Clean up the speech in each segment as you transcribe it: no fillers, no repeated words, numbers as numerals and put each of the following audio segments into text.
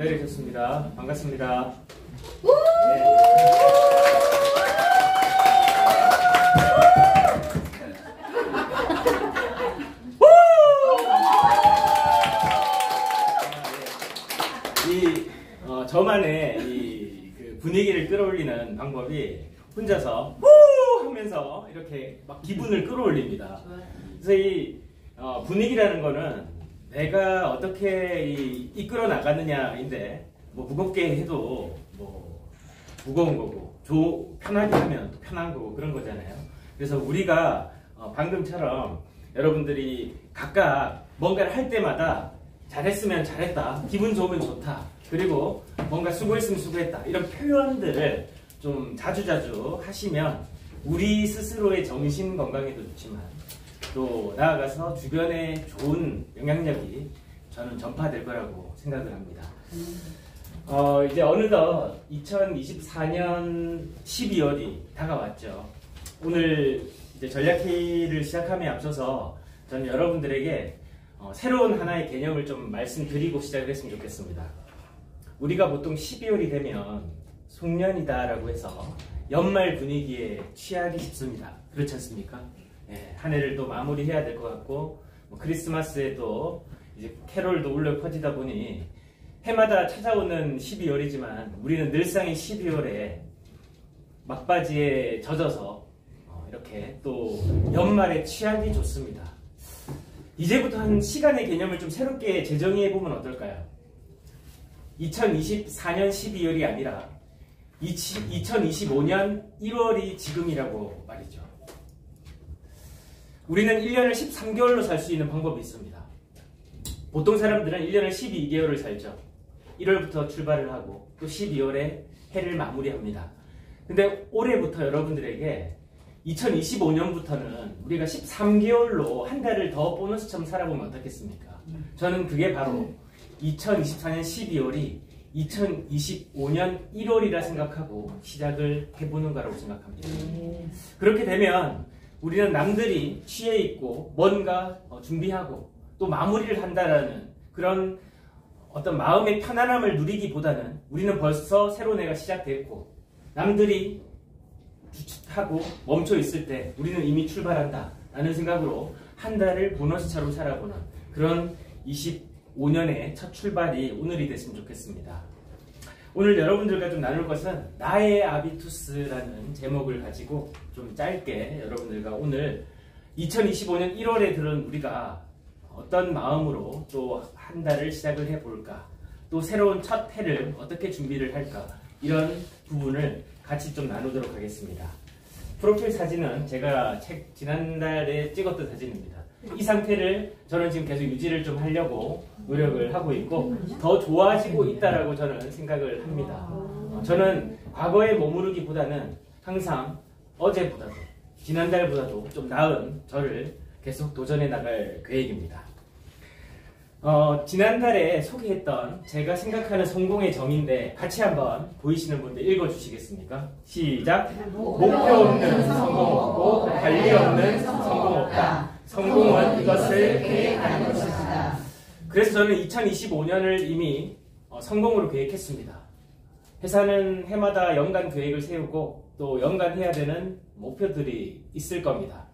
기다리셨습니다. 반갑습니다. 저만의 그 분위기를 끌어올리는 방법이 혼자서 후 하면서 이렇게 막 기분을 끌어올립니다. 그래서 이 분위기라는 거는 내가 어떻게 이끌어 나가느냐인데, 뭐 무겁게 해도 뭐 무거운 거고, 편하게 하면 또 편한 거고, 그런 거잖아요. 그래서 우리가 방금처럼 여러분들이 각각 뭔가를 할 때마다 잘했으면 잘했다, 기분 좋으면 좋다, 그리고 뭔가 수고했으면 수고했다, 이런 표현들을 좀 자주자주 하시면 우리 스스로의 정신 건강에도 좋지만 또 나아가서 주변에 좋은 영향력이 저는 전파될 거라고 생각을 합니다. 이제 어느덧 2024년 12월이 다가왔죠. 오늘 이제 전략회의를 시작함에 앞서서 저는 여러분들에게 새로운 하나의 개념을 좀 말씀드리고 시작을 했으면 좋겠습니다. 우리가 보통 12월이 되면 송년이다라고 해서 연말 분위기에 취하기 쉽습니다. 그렇지 않습니까? 한 해를 또 마무리해야 될 것 같고, 크리스마스에도 이제 캐롤도 울려 퍼지다 보니 해마다 찾아오는 12월이지만 우리는 늘상의 12월에 막바지에 젖어서 이렇게 또 연말에 취하기 좋습니다. 이제부터 한 시간의 개념을 좀 새롭게 재정의해보면 어떨까요? 2024년 12월이 아니라 2025년 1월이 지금이라고 말이죠. 우리는 1년을 13개월로 살 수 있는 방법이 있습니다. 보통 사람들은 1년을 12개월을 살죠. 1월부터 출발을 하고 또 12월에 해를 마무리합니다. 근데 올해부터 여러분들에게 2025년부터는 우리가 13개월로 한 달을 더 보너스처럼 살아보면 어떻겠습니까? 저는 그게 바로 2024년 12월이 2025년 1월이라 생각하고 시작을 해보는 거라고 생각합니다. 그렇게 되면 우리는 남들이 취해 있고 뭔가 준비하고 또 마무리를 한다라는 그런 어떤 마음의 편안함을 누리기보다는 우리는 벌써 새로운 해가 시작됐고 남들이 주춤하고 멈춰 있을 때 우리는 이미 출발한다 라는 생각으로 한 달을 보너스차로 살아보는 그런 25년의 첫 출발이 오늘이 됐으면 좋겠습니다. 오늘 여러분들과 좀 나눌 것은 나의 아비투스라는 제목을 가지고 좀 짧게 여러분들과 오늘 2025년 1월에 들은 우리가 어떤 마음으로 또 한 달을 시작을 해볼까, 또 새로운 첫 해를 어떻게 준비를 할까, 이런 부분을 같이 좀 나누도록 하겠습니다. 프로필 사진은 제가 지난달에 찍었던 사진입니다. 이 상태를 저는 지금 계속 유지를 좀 하려고 노력을 하고 있고 더 좋아지고 있다라고 저는 생각을 합니다. 저는 과거에 머무르기보다는 항상 어제보다도 지난달보다도 좀 나은 저를 계속 도전해 나갈 계획입니다. 지난달에 소개했던 제가 생각하는 성공의 정의인데 같이 한번 보이시는 분들 읽어주시겠습니까? 시작! 목표 없는 성공 없고 관리 없는 성공 없다. 성공은 이것을 계획하는 것이다. 그래서 저는 2025년을 이미 성공으로 계획했습니다. 회사는 해마다 연간 계획을 세우고 또 연간 해야 되는 목표들이 있을 겁니다.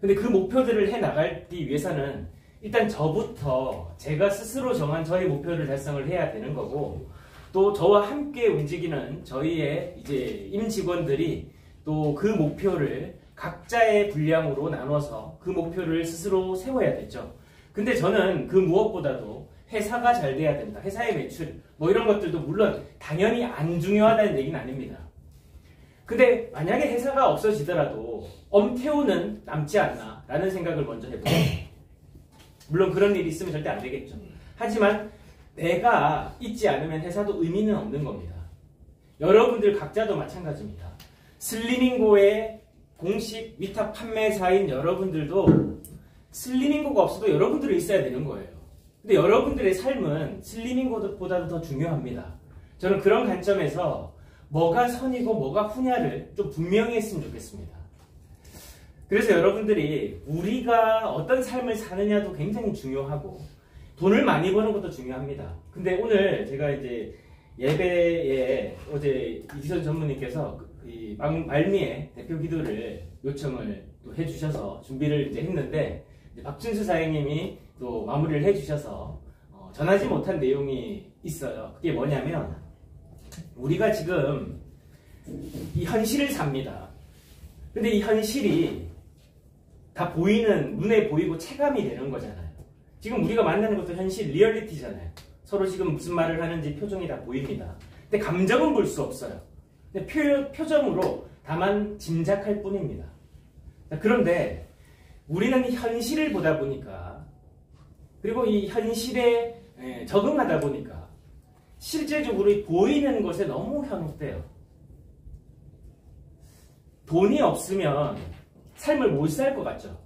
근데 그 목표들을 해 나가기 위해서는 일단 저부터 제가 스스로 정한 저의 목표를 달성을 해야 되는 거고, 또 저와 함께 움직이는 저희의 이제 임직원들이 또 그 목표를 각자의 분량으로 나눠서 그 목표를 스스로 세워야 되죠. 근데 저는 그 무엇보다도 회사가 잘 돼야 된다, 회사의 매출 뭐 이런 것들도 물론 당연히 안 중요하다는 얘기는 아닙니다. 근데 만약에 회사가 없어지더라도 엄태우는 남지 않나 라는 생각을 먼저 해보죠. 물론 그런 일이 있으면 절대 안 되겠죠. 하지만 내가 있지 않으면 회사도 의미는 없는 겁니다. 여러분들 각자도 마찬가지입니다. 슬리밍고의 공식 위탁 판매사인 여러분들도 슬리밍고가 없어도 여러분들은 있어야 되는 거예요. 근데 여러분들의 삶은 슬리밍고보다도 더 중요합니다. 저는 그런 관점에서 뭐가 선이고 뭐가 후냐를 좀 분명히 했으면 좋겠습니다. 그래서 여러분들이 우리가 어떤 삶을 사느냐도 굉장히 중요하고 돈을 많이 버는 것도 중요합니다. 근데 오늘 제가 이제 예배에 어제 이지선 전무님께서 이 말미에 대표 기도를 요청을 또 해주셔서 준비를 이제 했는데 이제 박준수 사장님이 또 마무리를 해주셔서 전하지 못한 내용이 있어요. 그게 뭐냐면 우리가 지금 이 현실을 삽니다. 근데 이 현실이 다 보이는, 눈에 보이고 체감이 되는 거잖아요. 지금 우리가 만나는 것도 현실, 리얼리티잖아요. 서로 지금 무슨 말을 하는지 표정이 다 보입니다. 근데 감정은 볼 수 없어요. 근데 표정으로 다만 짐작할 뿐입니다. 그런데 우리는 현실을 보다 보니까, 그리고 이 현실에 적응하다 보니까 실제적으로 보이는 것에 너무 현혹돼요. 돈이 없으면 삶을 못 살 것 같죠?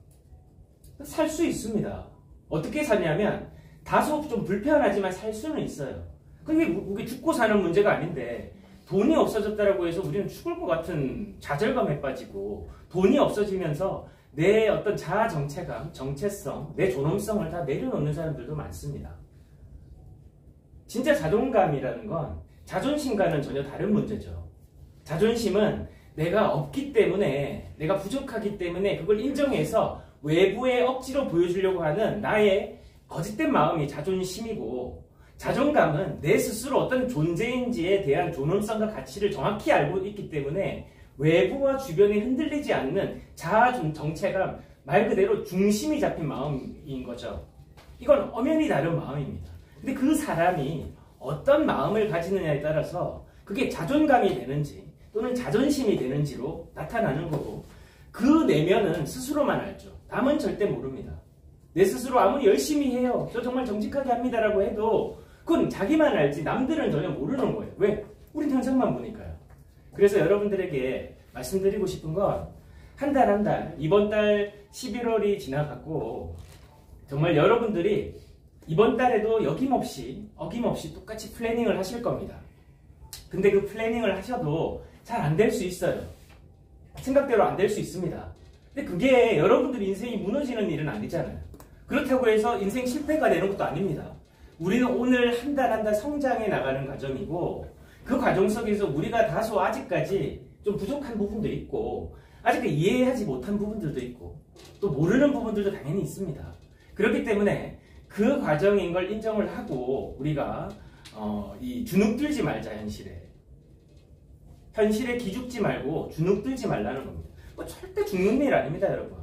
살 수 있습니다. 어떻게 사냐면 다소 좀 불편하지만 살 수는 있어요. 그게 죽고 사는 문제가 아닌데 돈이 없어졌다고 해서 우리는 죽을 것 같은 좌절감에 빠지고 돈이 없어지면서 내 어떤 자아 정체감, 정체성, 내 존엄성을 다 내려놓는 사람들도 많습니다. 진짜 자존감이라는 건 자존심과는 전혀 다른 문제죠. 자존심은 내가 없기 때문에, 내가 부족하기 때문에 그걸 인정해서 외부에 억지로 보여주려고 하는 나의 거짓된 마음이 자존심이고, 자존감은 내 스스로 어떤 존재인지에 대한 존엄성과 가치를 정확히 알고 있기 때문에 외부와 주변에 흔들리지 않는 자아 정체감, 말 그대로 중심이 잡힌 마음인 거죠. 이건 엄연히 다른 마음입니다. 근데 그 사람이 어떤 마음을 가지느냐에 따라서 그게 자존감이 되는지 또는 자존심이 되는지로 나타나는 거고, 그 내면은 스스로만 알죠. 남은 절대 모릅니다. 내 스스로 아무리 열심히 해요, 저 정말 정직하게 합니다라고 해도 그건 자기만 알지 남들은 전혀 모르는 거예요. 왜? 우린 현상만 보니까요. 그래서 여러분들에게 말씀드리고 싶은 건 한 달 한 달, 이번 달 11월이 지나갔고 정말 여러분들이 이번 달에도 어김없이 똑같이 플래닝을 하실 겁니다. 근데 그 플래닝을 하셔도 잘 안 될 수 있어요. 생각대로 안 될 수 있습니다. 근데 그게 여러분들 인생이 무너지는 일은 아니잖아요. 그렇다고 해서 인생 실패가 되는 것도 아닙니다. 우리는 오늘 한 달 한 달 성장해 나가는 과정이고, 그 과정 속에서 우리가 다소 아직까지 좀 부족한 부분도 있고, 아직 이해하지 못한 부분들도 있고, 또 모르는 부분들도 당연히 있습니다. 그렇기 때문에 그 과정인 걸 인정을 하고 우리가 이 주눅들지 말자. 현실에 기죽지 말고 주눅들지 말라는 겁니다. 절대 죽는 일 아닙니다, 여러분.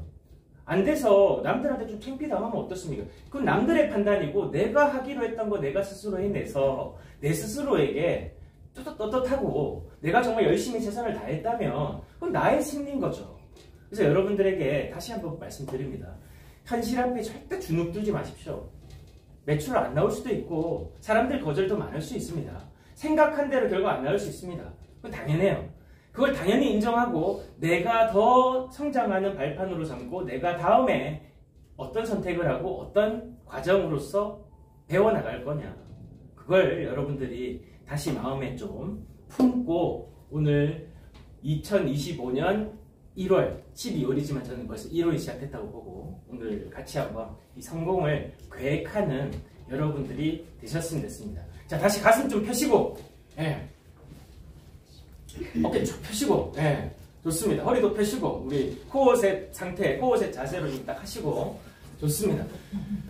안 돼서 남들한테 좀 창피당하면 어떻습니까? 그건 남들의 판단이고, 내가 하기로 했던 거 내가 스스로 해내서 내 스스로에게 떳떳하고 내가 정말 열심히 최선을 다했다면 그건 나의 승리인 거죠. 그래서 여러분들에게 다시 한번 말씀드립니다. 현실 앞에 절대 주눅들지 마십시오. 매출 안 나올 수도 있고 사람들 거절도 많을 수 있습니다. 생각한 대로 결과 안 나올 수 있습니다. 그건 당연해요. 그걸 당연히 인정하고 내가 더 성장하는 발판으로 삼고 내가 다음에 어떤 선택을 하고 어떤 과정으로서 배워나갈 거냐, 그걸 여러분들이 다시 마음에 좀 품고 오늘 2025년 1월, 12월이지만 저는 벌써 1월이 시작했다고 보고 오늘 같이 한번 이 성공을 계획하는 여러분들이 되셨으면 됐습니다. 자, 다시 가슴 좀 펴시고, 어깨 쭉 펴시고, 좋습니다. 허리도 펴시고, 우리 코어셋 상태, 코어셋 자세로 좀 딱 하시고, 좋습니다.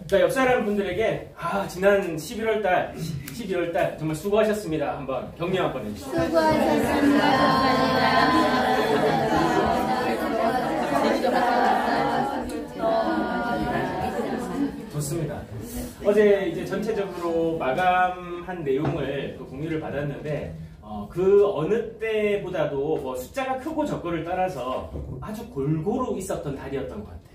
자, 옆 사람 분들에게 지난 12월달 정말 수고하셨습니다. 한번 격려 한번 해주시죠. 좋습니다. 어제 이제 전체적으로 마감한 내용을 공유를 받았는데 그 어느 때보다도 뭐 숫자가 크고 적고를 따라서 아주 골고루 있었던 달이었던 것 같아요.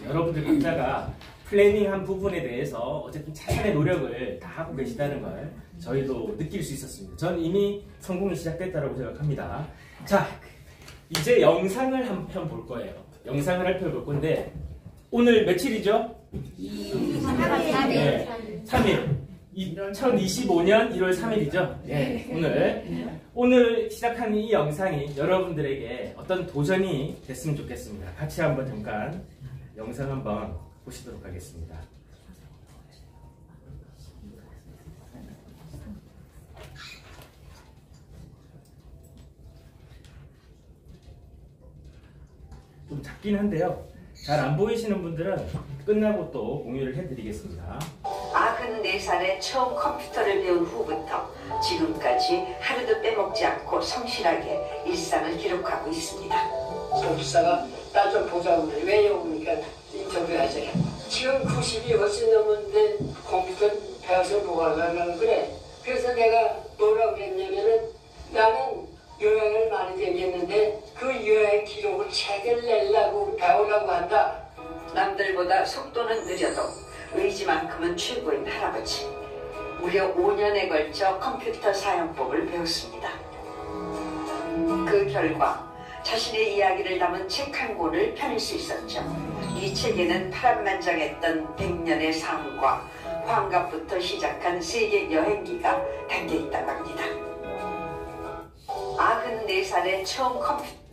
여러분들 각자가 플래닝한 부분에 대해서 어쨌든 최선의 노력을 다 하고 계시다는 걸 저희도 느낄 수 있었습니다. 전 이미 성공이 시작됐다고 생각합니다. 자, 이제 영상을 한 편 볼 거예요. 영상을 한 편 볼 건데 오늘 며칠이죠? 3일. 2025년 1월 3일이죠? 오늘 시작한 이 영상이 여러분들에게 어떤 도전이 됐으면 좋겠습니다. 같이 한번 잠깐 영상 한번 보시도록 하겠습니다. 좀 작긴 한데요. 잘 안 보이시는 분들은 끝나고 또 공유를 해드리겠습니다. 94살에 처음 컴퓨터를 배운 후부터 지금까지 하루도 빼먹지 않고 성실하게 일상을 기록하고 있습니다. 전기사가 나 좀 보자고 그래. 왜요? 그러니까 인터뷰하지. 지금 90이 훨씬 넘었는데 컴퓨터 배워서 뭐 하려고 그래. 그래서 내가 뭐라고 그랬냐면은 나는 여행을 많이 다녔는데 그 여행 기록을 책을 내려고 배우려고 한다. 남들보다 속도는 느려도 의지만큼은 최고인 할아버지. 무려 5년에 걸쳐 컴퓨터 사용법을 배웠습니다. 그 결과 자신의 이야기를 담은 책 한 권을 펴낼 수 있었죠. 이 책에는 파란만장했던 100년의 삶과 환갑부터 시작한 세계 여행기가 담겨 있다고 합니다. 94살에 처음 컴퓨터.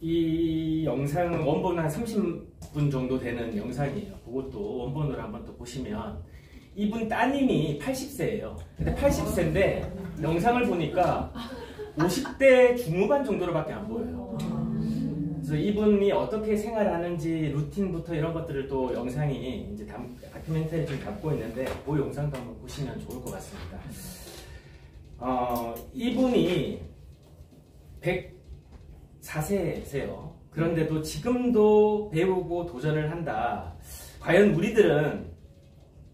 이 영상 원본은 한 30분 정도 되는 영상이에요. 그것도 원본으로 한번 또 보시면 이분 따님이 80세예요. 근데 80세인데 영상을 보니까 50대 중후반 정도로밖에 안 보여요. 그래서 이분이 어떻게 생활하는지 루틴부터 이런 것들을 또 영상이 이제 다큐멘터리 좀 담고 있는데 그 영상도 한번 보시면 좋을 것 같습니다. 이분이 104세세요. 그런데도 지금도 배우고 도전을 한다. 과연 우리들은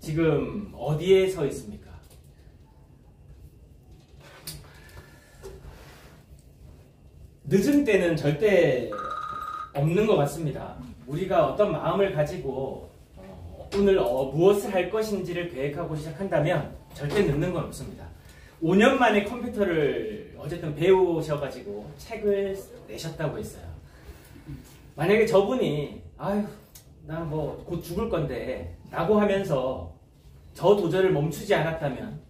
지금 어디에 서 있습니까? 늦은 때는 절대 없는 것 같습니다. 우리가 어떤 마음을 가지고 오늘 무엇을 할 것인지를 계획하고 시작한다면 절대 늦는 건 없습니다. 5년 만에 컴퓨터를 어쨌든 배우셔가지고 책을 내셨다고 했어요. 만약에 저분이 아유 나 뭐 곧 죽을 건데 라고 하면서 저 도전을 멈추지 않았다면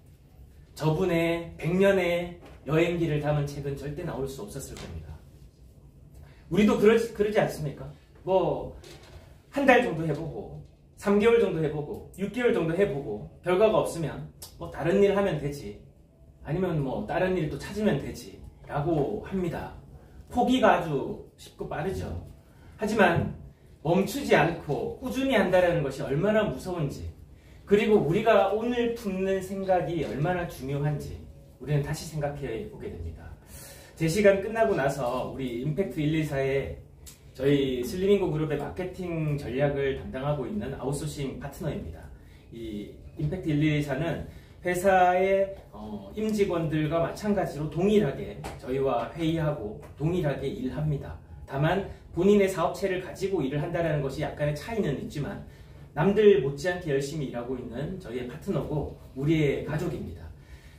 저분의 100년의 여행기를 담은 책은 절대 나올 수 없었을 겁니다. 우리도 그러지 않습니까? 뭐 한 달 정도 해보고 3개월 정도 해보고 6개월 정도 해보고 결과가 없으면 뭐 다른 일 하면 되지, 아니면 뭐 다른 일 또 찾으면 되지 라고 합니다. 포기가 아주 쉽고 빠르죠. 하지만 멈추지 않고 꾸준히 한다는 것이 얼마나 무서운지, 그리고 우리가 오늘 품는 생각이 얼마나 중요한지 우리는 다시 생각해 보게 됩니다. 제 시간 끝나고 나서 우리 임팩트 124에 저희 슬리밍고 그룹의 마케팅 전략을 담당하고 있는 아웃소싱 파트너입니다. 이 임팩트 124는 회사의 임직원들과 마찬가지로 동일하게 저희와 회의하고 동일하게 일합니다. 다만 본인의 사업체를 가지고 일을 한다는 것이 약간의 차이는 있지만 남들 못지않게 열심히 일하고 있는 저희의 파트너고 우리의 가족입니다.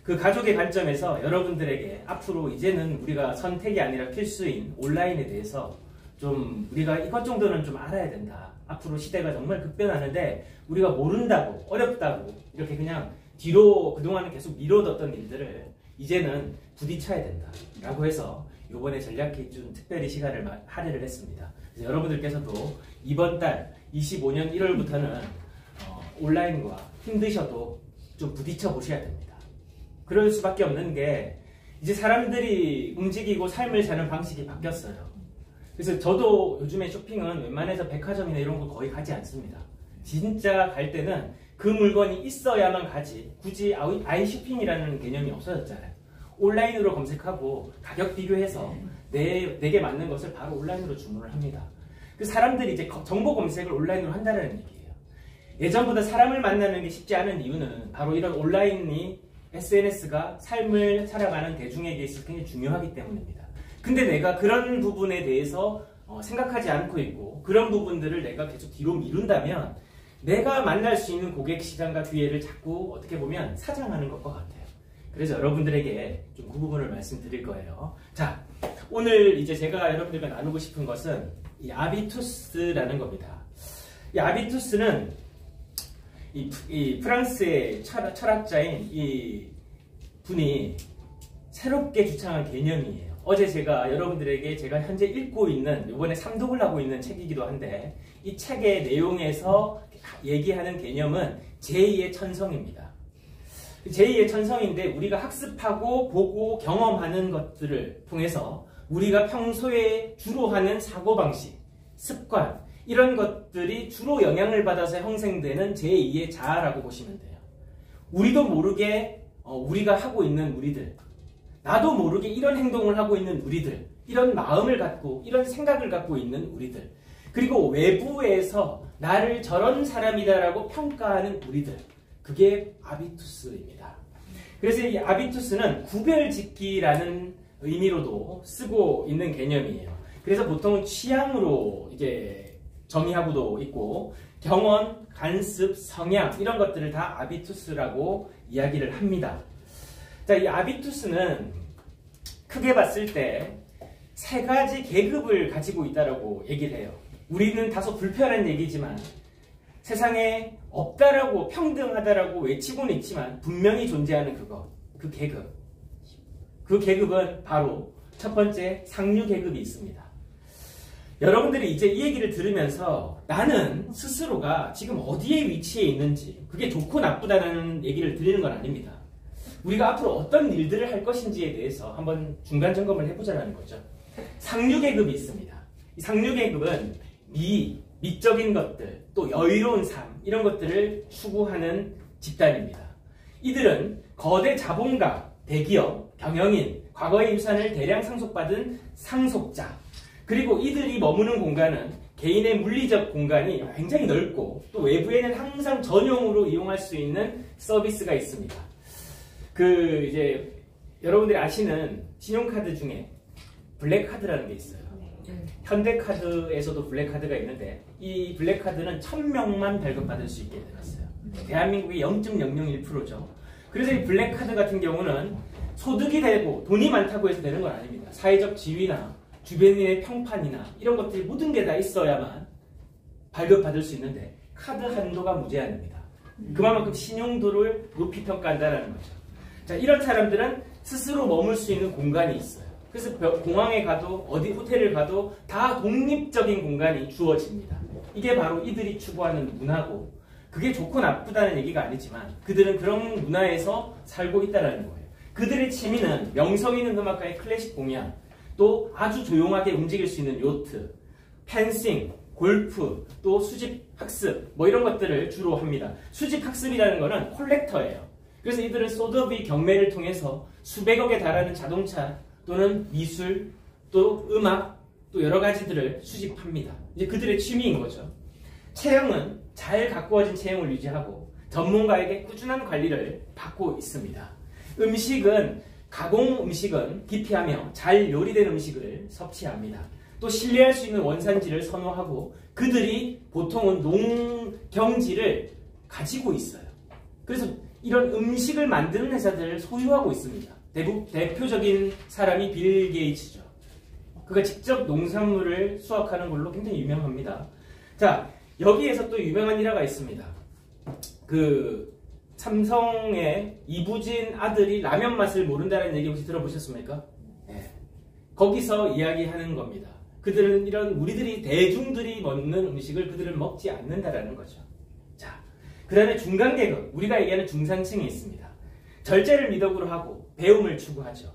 그 가족의 관점에서 여러분들에게 앞으로 이제는 우리가 선택이 아니라 필수인 온라인에 대해서 좀 우리가 이것 정도는 좀 알아야 된다. 앞으로 시대가 정말 급변하는데 우리가 모른다고, 어렵다고 이렇게 그냥 뒤로 그동안은 계속 미뤄뒀던 일들을 이제는 부딪혀야 된다 라고 해서 이번에 전략회의 좀 특별히 시간을 할애를 했습니다. 그래서 여러분들께서도 이번 달 25년 1월부터는 온라인과 힘드셔도 좀 부딪혀 보셔야 됩니다. 그럴 수밖에 없는 게 이제 사람들이 움직이고 삶을 사는 방식이 바뀌었어요. 그래서 저도 요즘에 쇼핑은 웬만해서 백화점이나 이런 거 거의 가지 않습니다. 진짜 갈 때는 그 물건이 있어야만 가지, 굳이 아이쇼핑이라는 개념이 없어졌잖아요. 온라인으로 검색하고 가격 비교해서 내게 맞는 것을 바로 온라인으로 주문을 합니다. 그 사람들이 이제 정보 검색을 온라인으로 한다는 얘기예요. 예전보다 사람을 만나는 게 쉽지 않은 이유는 바로 이런 온라인이 SNS가 삶을 살아가는 대중에게 있어서 굉장히 중요하기 때문입니다. 근데 내가 그런 부분에 대해서 생각하지 않고 있고 그런 부분들을 내가 계속 뒤로 미룬다면 내가 만날 수 있는 고객 시장과 기회를 자꾸 어떻게 보면 사장하는 것과 같아요. 그래서 여러분들에게 좀 그 부분을 말씀드릴 거예요. 자, 오늘 이제 제가 여러분들과 나누고 싶은 것은 이 아비투스라는 겁니다. 이 아비투스는 이 프랑스의 철학자인 이 분이 새롭게 주창한 개념이에요. 어제 제가 여러분들에게 제가 현재 읽고 있는, 이번에 삼독을 하고 있는 책이기도 한데 이 책의 내용에서 얘기하는 개념은 제2의 천성입니다. 제2의 천성인데 우리가 학습하고 보고 경험하는 것들을 통해서 우리가 평소에 주로 하는 사고방식, 습관 이런 것들이 주로 영향을 받아서 형성되는 제2의 자아라고 보시면 돼요. 우리도 모르게 우리가 하고 있는 우리들, 나도 모르게 이런 행동을 하고 있는 우리들, 이런 마음을 갖고 이런 생각을 갖고 있는 우리들, 그리고 외부에서 나를 저런 사람이다라고 평가하는 우리들, 그게 아비투스입니다. 그래서 이 아비투스는 구별짓기라는 의미로도 쓰고 있는 개념이에요. 그래서 보통은 취향으로 이제 정의하고도 있고 경험, 간습, 성향 이런 것들을 다 아비투스라고 이야기를 합니다. 자, 이 아비투스는 크게 봤을 때 세 가지 계급을 가지고 있다라고 얘기를 해요. 우리는 다소 불편한 얘기지만 세상에 없다라고 평등하다라고 외치고는 있지만 분명히 존재하는 그 계급. 그 계급은 바로 첫 번째 상류 계급이 있습니다. 여러분들이 이제 이 얘기를 들으면서 나는 스스로가 지금 어디에 위치해 있는지 그게 좋고 나쁘다는 얘기를 드리는 건 아닙니다. 우리가 앞으로 어떤 일들을 할 것인지에 대해서 한번 중간 점검을 해보자는 거죠. 상류 계급이 있습니다. 이 상류 계급은 미적인 것들, 또 여유로운 삶 이런 것들을 추구하는 집단입니다. 이들은 거대 자본가, 대기업, 경영인, 과거의 유산을 대량 상속받은 상속자, 그리고 이들이 머무는 공간은 개인의 물리적 공간이 굉장히 넓고 또 외부에는 항상 전용으로 이용할 수 있는 서비스가 있습니다. 이제 여러분들이 아시는 신용카드 중에 블랙카드라는 게 있어요. 현대카드에서도 블랙카드가 있는데 이 블랙카드는 1000명만 발급받을 수 있게 되었어요. 대한민국의 0.001%죠. 그래서 이 블랙카드 같은 경우는 소득이 되고 돈이 많다고 해서 되는 건 아닙니다. 사회적 지위나 주변인의 평판이나 이런 것들이 모든 게 다 있어야만 발급받을 수 있는데 카드 한도가 무제한입니다. 그만큼 신용도를 높이 평가한다는 거죠. 자, 이런 사람들은 스스로 머물 수 있는 공간이 있어요. 그래서 공항에 가도 어디 호텔을 가도 다 독립적인 공간이 주어집니다. 이게 바로 이들이 추구하는 문화고 그게 좋고 나쁘다는 얘기가 아니지만 그들은 그런 문화에서 살고 있다는 거예요. 그들의 취미는 명성 있는 음악가의 클래식 공연, 또 아주 조용하게 움직일 수 있는 요트, 펜싱, 골프, 또 수집 학습 뭐 이런 것들을 주로 합니다. 수집 학습이라는 거는 콜렉터예요. 그래서 이들은 소더비 경매를 통해서 수백억에 달하는 자동차 또는 미술, 또 음악, 또 여러 가지들을 수집합니다. 이제 그들의 취미인 거죠. 체형은 잘 가꾸어진 체형을 유지하고 전문가에게 꾸준한 관리를 받고 있습니다. 가공 음식은 기피하며 잘 요리된 음식을 섭취합니다. 또 신뢰할 수 있는 원산지를 선호하고 그들이 보통은 농경지를 가지고 있어요. 그래서 이런 음식을 만드는 회사들을 소유하고 있습니다. 대표적인 사람이 빌 게이츠죠. 그가 직접 농산물을 수확하는 걸로 굉장히 유명합니다. 자, 여기에서 또 유명한 일화가 있습니다. 삼성의 이부진 아들이 라면 맛을 모른다는 얘기 혹시 들어보셨습니까? 네. 거기서 이야기하는 겁니다. 그들은 우리들이 대중들이 먹는 음식을 그들은 먹지 않는다라는 거죠. 자, 그 다음에 중간계급, 우리가 얘기하는 중산층이 있습니다. 절제를 미덕으로 하고 배움을 추구하죠.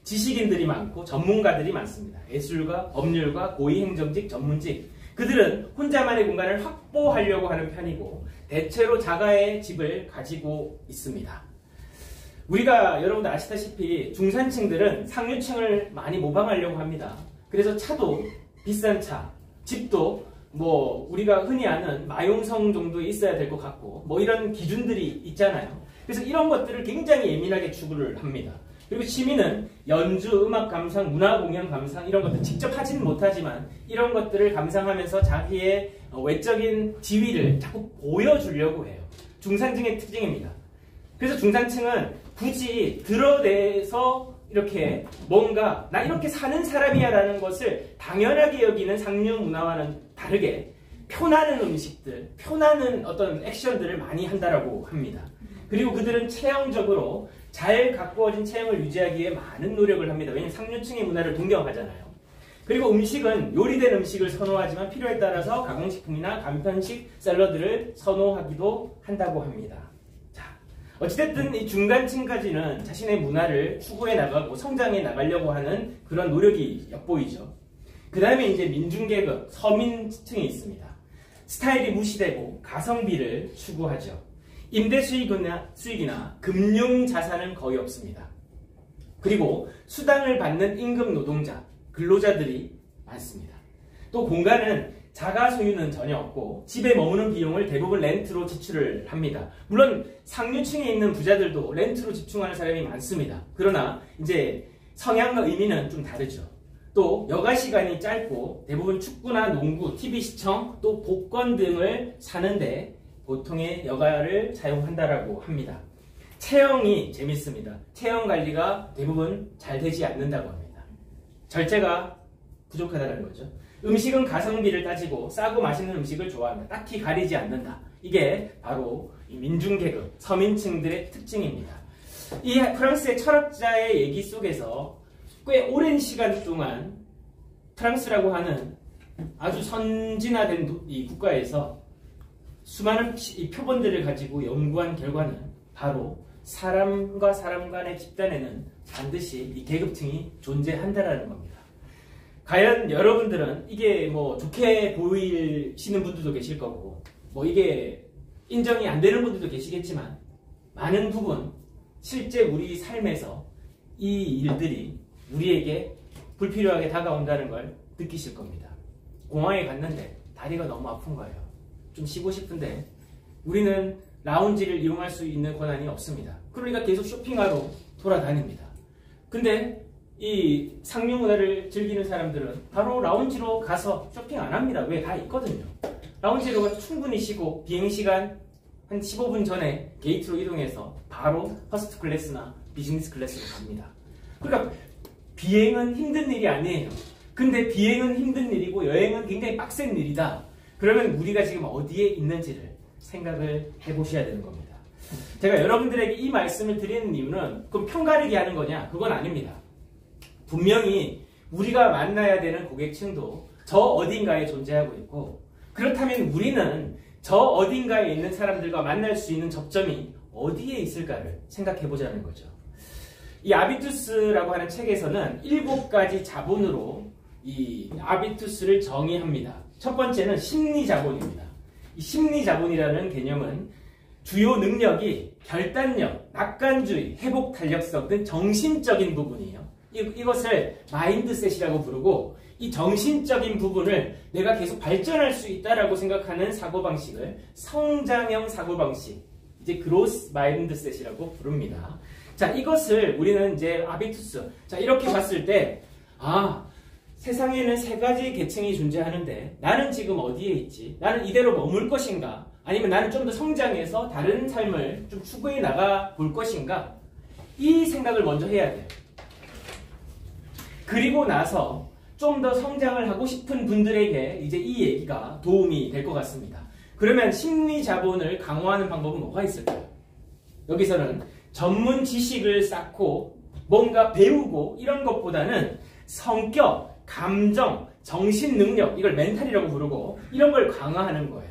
지식인들이 많고 전문가들이 많습니다. 예술가, 법률가, 고위행정직, 전문직. 그들은 혼자만의 공간을 확보하려고 하는 편이고 대체로 자가의 집을 가지고 있습니다. 우리가 여러분들 아시다시피 중산층들은 상류층을 많이 모방하려고 합니다. 그래서 차도 비싼 차, 집도 뭐 우리가 흔히 아는 마용성 정도 있어야 될 것 같고 뭐 이런 기준들이 있잖아요. 그래서 이런 것들을 굉장히 예민하게 추구를 합니다. 그리고 취미는 연주, 음악 감상, 문화 공연 감상 이런 것들 직접 하지는 못하지만 이런 것들을 감상하면서 자기의 외적인 지위를 자꾸 보여주려고 해요. 중산층의 특징입니다. 그래서 중산층은 굳이 드러내서 이렇게 뭔가 나 이렇게 사는 사람이야 라는 것을 당연하게 여기는 상류 문화와는 다르게 표나는 음식들, 표나는 어떤 액션들을 많이 한다라고 합니다. 그리고 그들은 체형적으로 잘 가꾸어진 체형을 유지하기 위해 많은 노력을 합니다. 왜냐하면 상류층의 문화를 동경하잖아요. 그리고 음식은 요리된 음식을 선호하지만 필요에 따라서 가공식품이나 간편식 샐러드를 선호하기도 한다고 합니다. 자, 어찌됐든 이 중간층까지는 자신의 문화를 추구해 나가고 성장해 나가려고 하는 그런 노력이 엿보이죠. 그 다음에 이제 민중계급, 서민층이 있습니다. 스타일이 무시되고 가성비를 추구하죠. 임대 수익이나 금융 자산은 거의 없습니다. 그리고 수당을 받는 임금 노동자, 근로자들이 많습니다. 또 공간은 자가 소유는 전혀 없고 집에 머무는 비용을 대부분 렌트로 지출을 합니다. 물론 상류층에 있는 부자들도 렌트로 집중하는 사람이 많습니다. 그러나 이제 성향과 의미는 좀 다르죠. 또 여가 시간이 짧고 대부분 축구나 농구, TV 시청, 또 복권 등을 사는데 보통의 여가를 사용한다라고 합니다. 체형이 재밌습니다. 체형 관리가 대부분 잘 되지 않는다고 합니다. 절제가 부족하다는 거죠. 음식은 가성비를 따지고 싸고 맛있는 음식을 좋아합니다. 딱히 가리지 않는다. 이게 바로 민중계급, 서민층들의 특징입니다. 이 프랑스의 철학자의 얘기 속에서 꽤 오랜 시간 동안 프랑스라고 하는 아주 선진화된 이 국가에서 수많은 이 표본들을 가지고 연구한 결과는 바로 사람과 사람 간의 집단에는 반드시 이 계급층이 존재한다라는 겁니다. 과연 여러분들은 이게 뭐 좋게 보이시는 분들도 계실 거고 뭐 이게 인정이 안 되는 분들도 계시겠지만 많은 부분 실제 우리 삶에서 이 일들이 우리에게 불필요하게 다가온다는 걸 느끼실 겁니다. 공항에 갔는데 다리가 너무 아픈 거예요. 좀 쉬고 싶은데 우리는 라운지를 이용할 수 있는 권한이 없습니다. 그러니까 계속 쇼핑하러 돌아다닙니다. 근데 이 상류 문화를 즐기는 사람들은 바로 라운지로 가서 쇼핑 안 합니다. 왜? 다 있거든요. 라운지로 가서 충분히 쉬고 비행시간 한 15분 전에 게이트로 이동해서 바로 퍼스트 클래스나 비즈니스 클래스로 갑니다. 그러니까 비행은 힘든 일이 아니에요. 근데 비행은 힘든 일이고 여행은 굉장히 빡센 일이다. 그러면 우리가 지금 어디에 있는지를 생각을 해보셔야 되는 겁니다. 제가 여러분들에게 이 말씀을 드리는 이유는 그럼 편가르기 하는 거냐? 그건 아닙니다. 분명히 우리가 만나야 되는 고객층도 저 어딘가에 존재하고 있고 그렇다면 우리는 저 어딘가에 있는 사람들과 만날 수 있는 접점이 어디에 있을까를 생각해 보자는 거죠. 이 아비투스라고 하는 책에서는 7가지 자본으로 이 아비투스를 정의합니다. 첫 번째는 심리자본입니다. 이 심리자본이라는 개념은 주요 능력이 결단력, 낙관주의, 회복 탄력성 등 정신적인 부분이에요. 이것을 마인드셋이라고 부르고 이 정신적인 부분을 내가 계속 발전할 수 있다라고 생각하는 사고방식을 성장형 사고방식, 이제 그로스 마인드셋이라고 부릅니다. 자, 이것을 우리는 이제 아비투스, 자, 이렇게 봤을 때, 세상에는 3가지 계층이 존재하는데 나는 지금 어디에 있지? 나는 이대로 머물 것인가? 아니면 나는 좀 더 성장해서 다른 삶을 좀 추구해 나가 볼 것인가? 이 생각을 먼저 해야 돼요. 그리고 나서 좀 더 성장을 하고 싶은 분들에게 이제 이 얘기가 도움이 될 것 같습니다. 그러면 심리 자본을 강화하는 방법은 뭐가 있을까요? 여기서는 전문 지식을 쌓고 뭔가 배우고 이런 것보다는 성격, 감정, 정신 능력, 이걸 멘탈이라고 부르고 이런 걸 강화하는 거예요.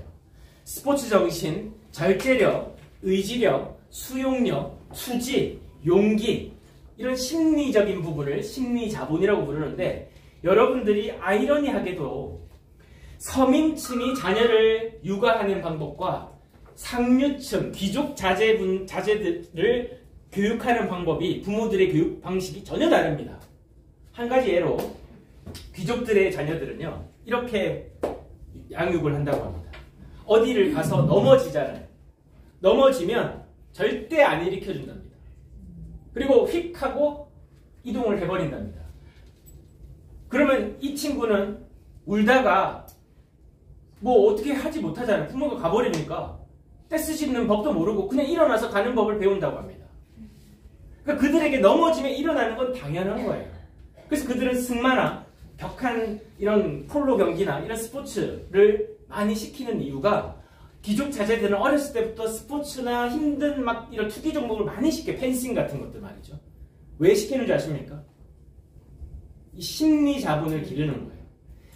스포츠 정신, 절제력, 의지력, 수용력, 투지, 용기, 이런 심리적인 부분을 심리 자본이라고 부르는데 여러분들이 아이러니하게도 서민층이 자녀를 육아하는 방법과 상류층, 귀족 자제들을 교육하는 방법이 부모들의 교육 방식이 전혀 다릅니다. 한 가지 예로 귀족들의 자녀들은요 이렇게 양육을 한다고 합니다. 어디를 가서 넘어지잖아요. 넘어지면 절대 안 일으켜준답니다. 그리고 휙 하고 이동을 해버린답니다. 그러면 이 친구는 울다가 뭐 어떻게 하지 못하잖아요. 부모가 가버리니까 떼쓰 씹는 법도 모르고 그냥 일어나서 가는 법을 배운다고 합니다. 그러니까 그들에게 넘어지면 일어나는 건 당연한 거예요. 그래서 그들은 승마나 벽한 이런 폴로 경기나 이런 스포츠를 많이 시키는 이유가 귀족 자제들은 어렸을 때부터 스포츠나 힘든 막 이런 투기 종목을 많이 시켜. 펜싱 같은 것들 말이죠. 왜 시키는 줄 아십니까? 이 심리 자본을 기르는 거예요.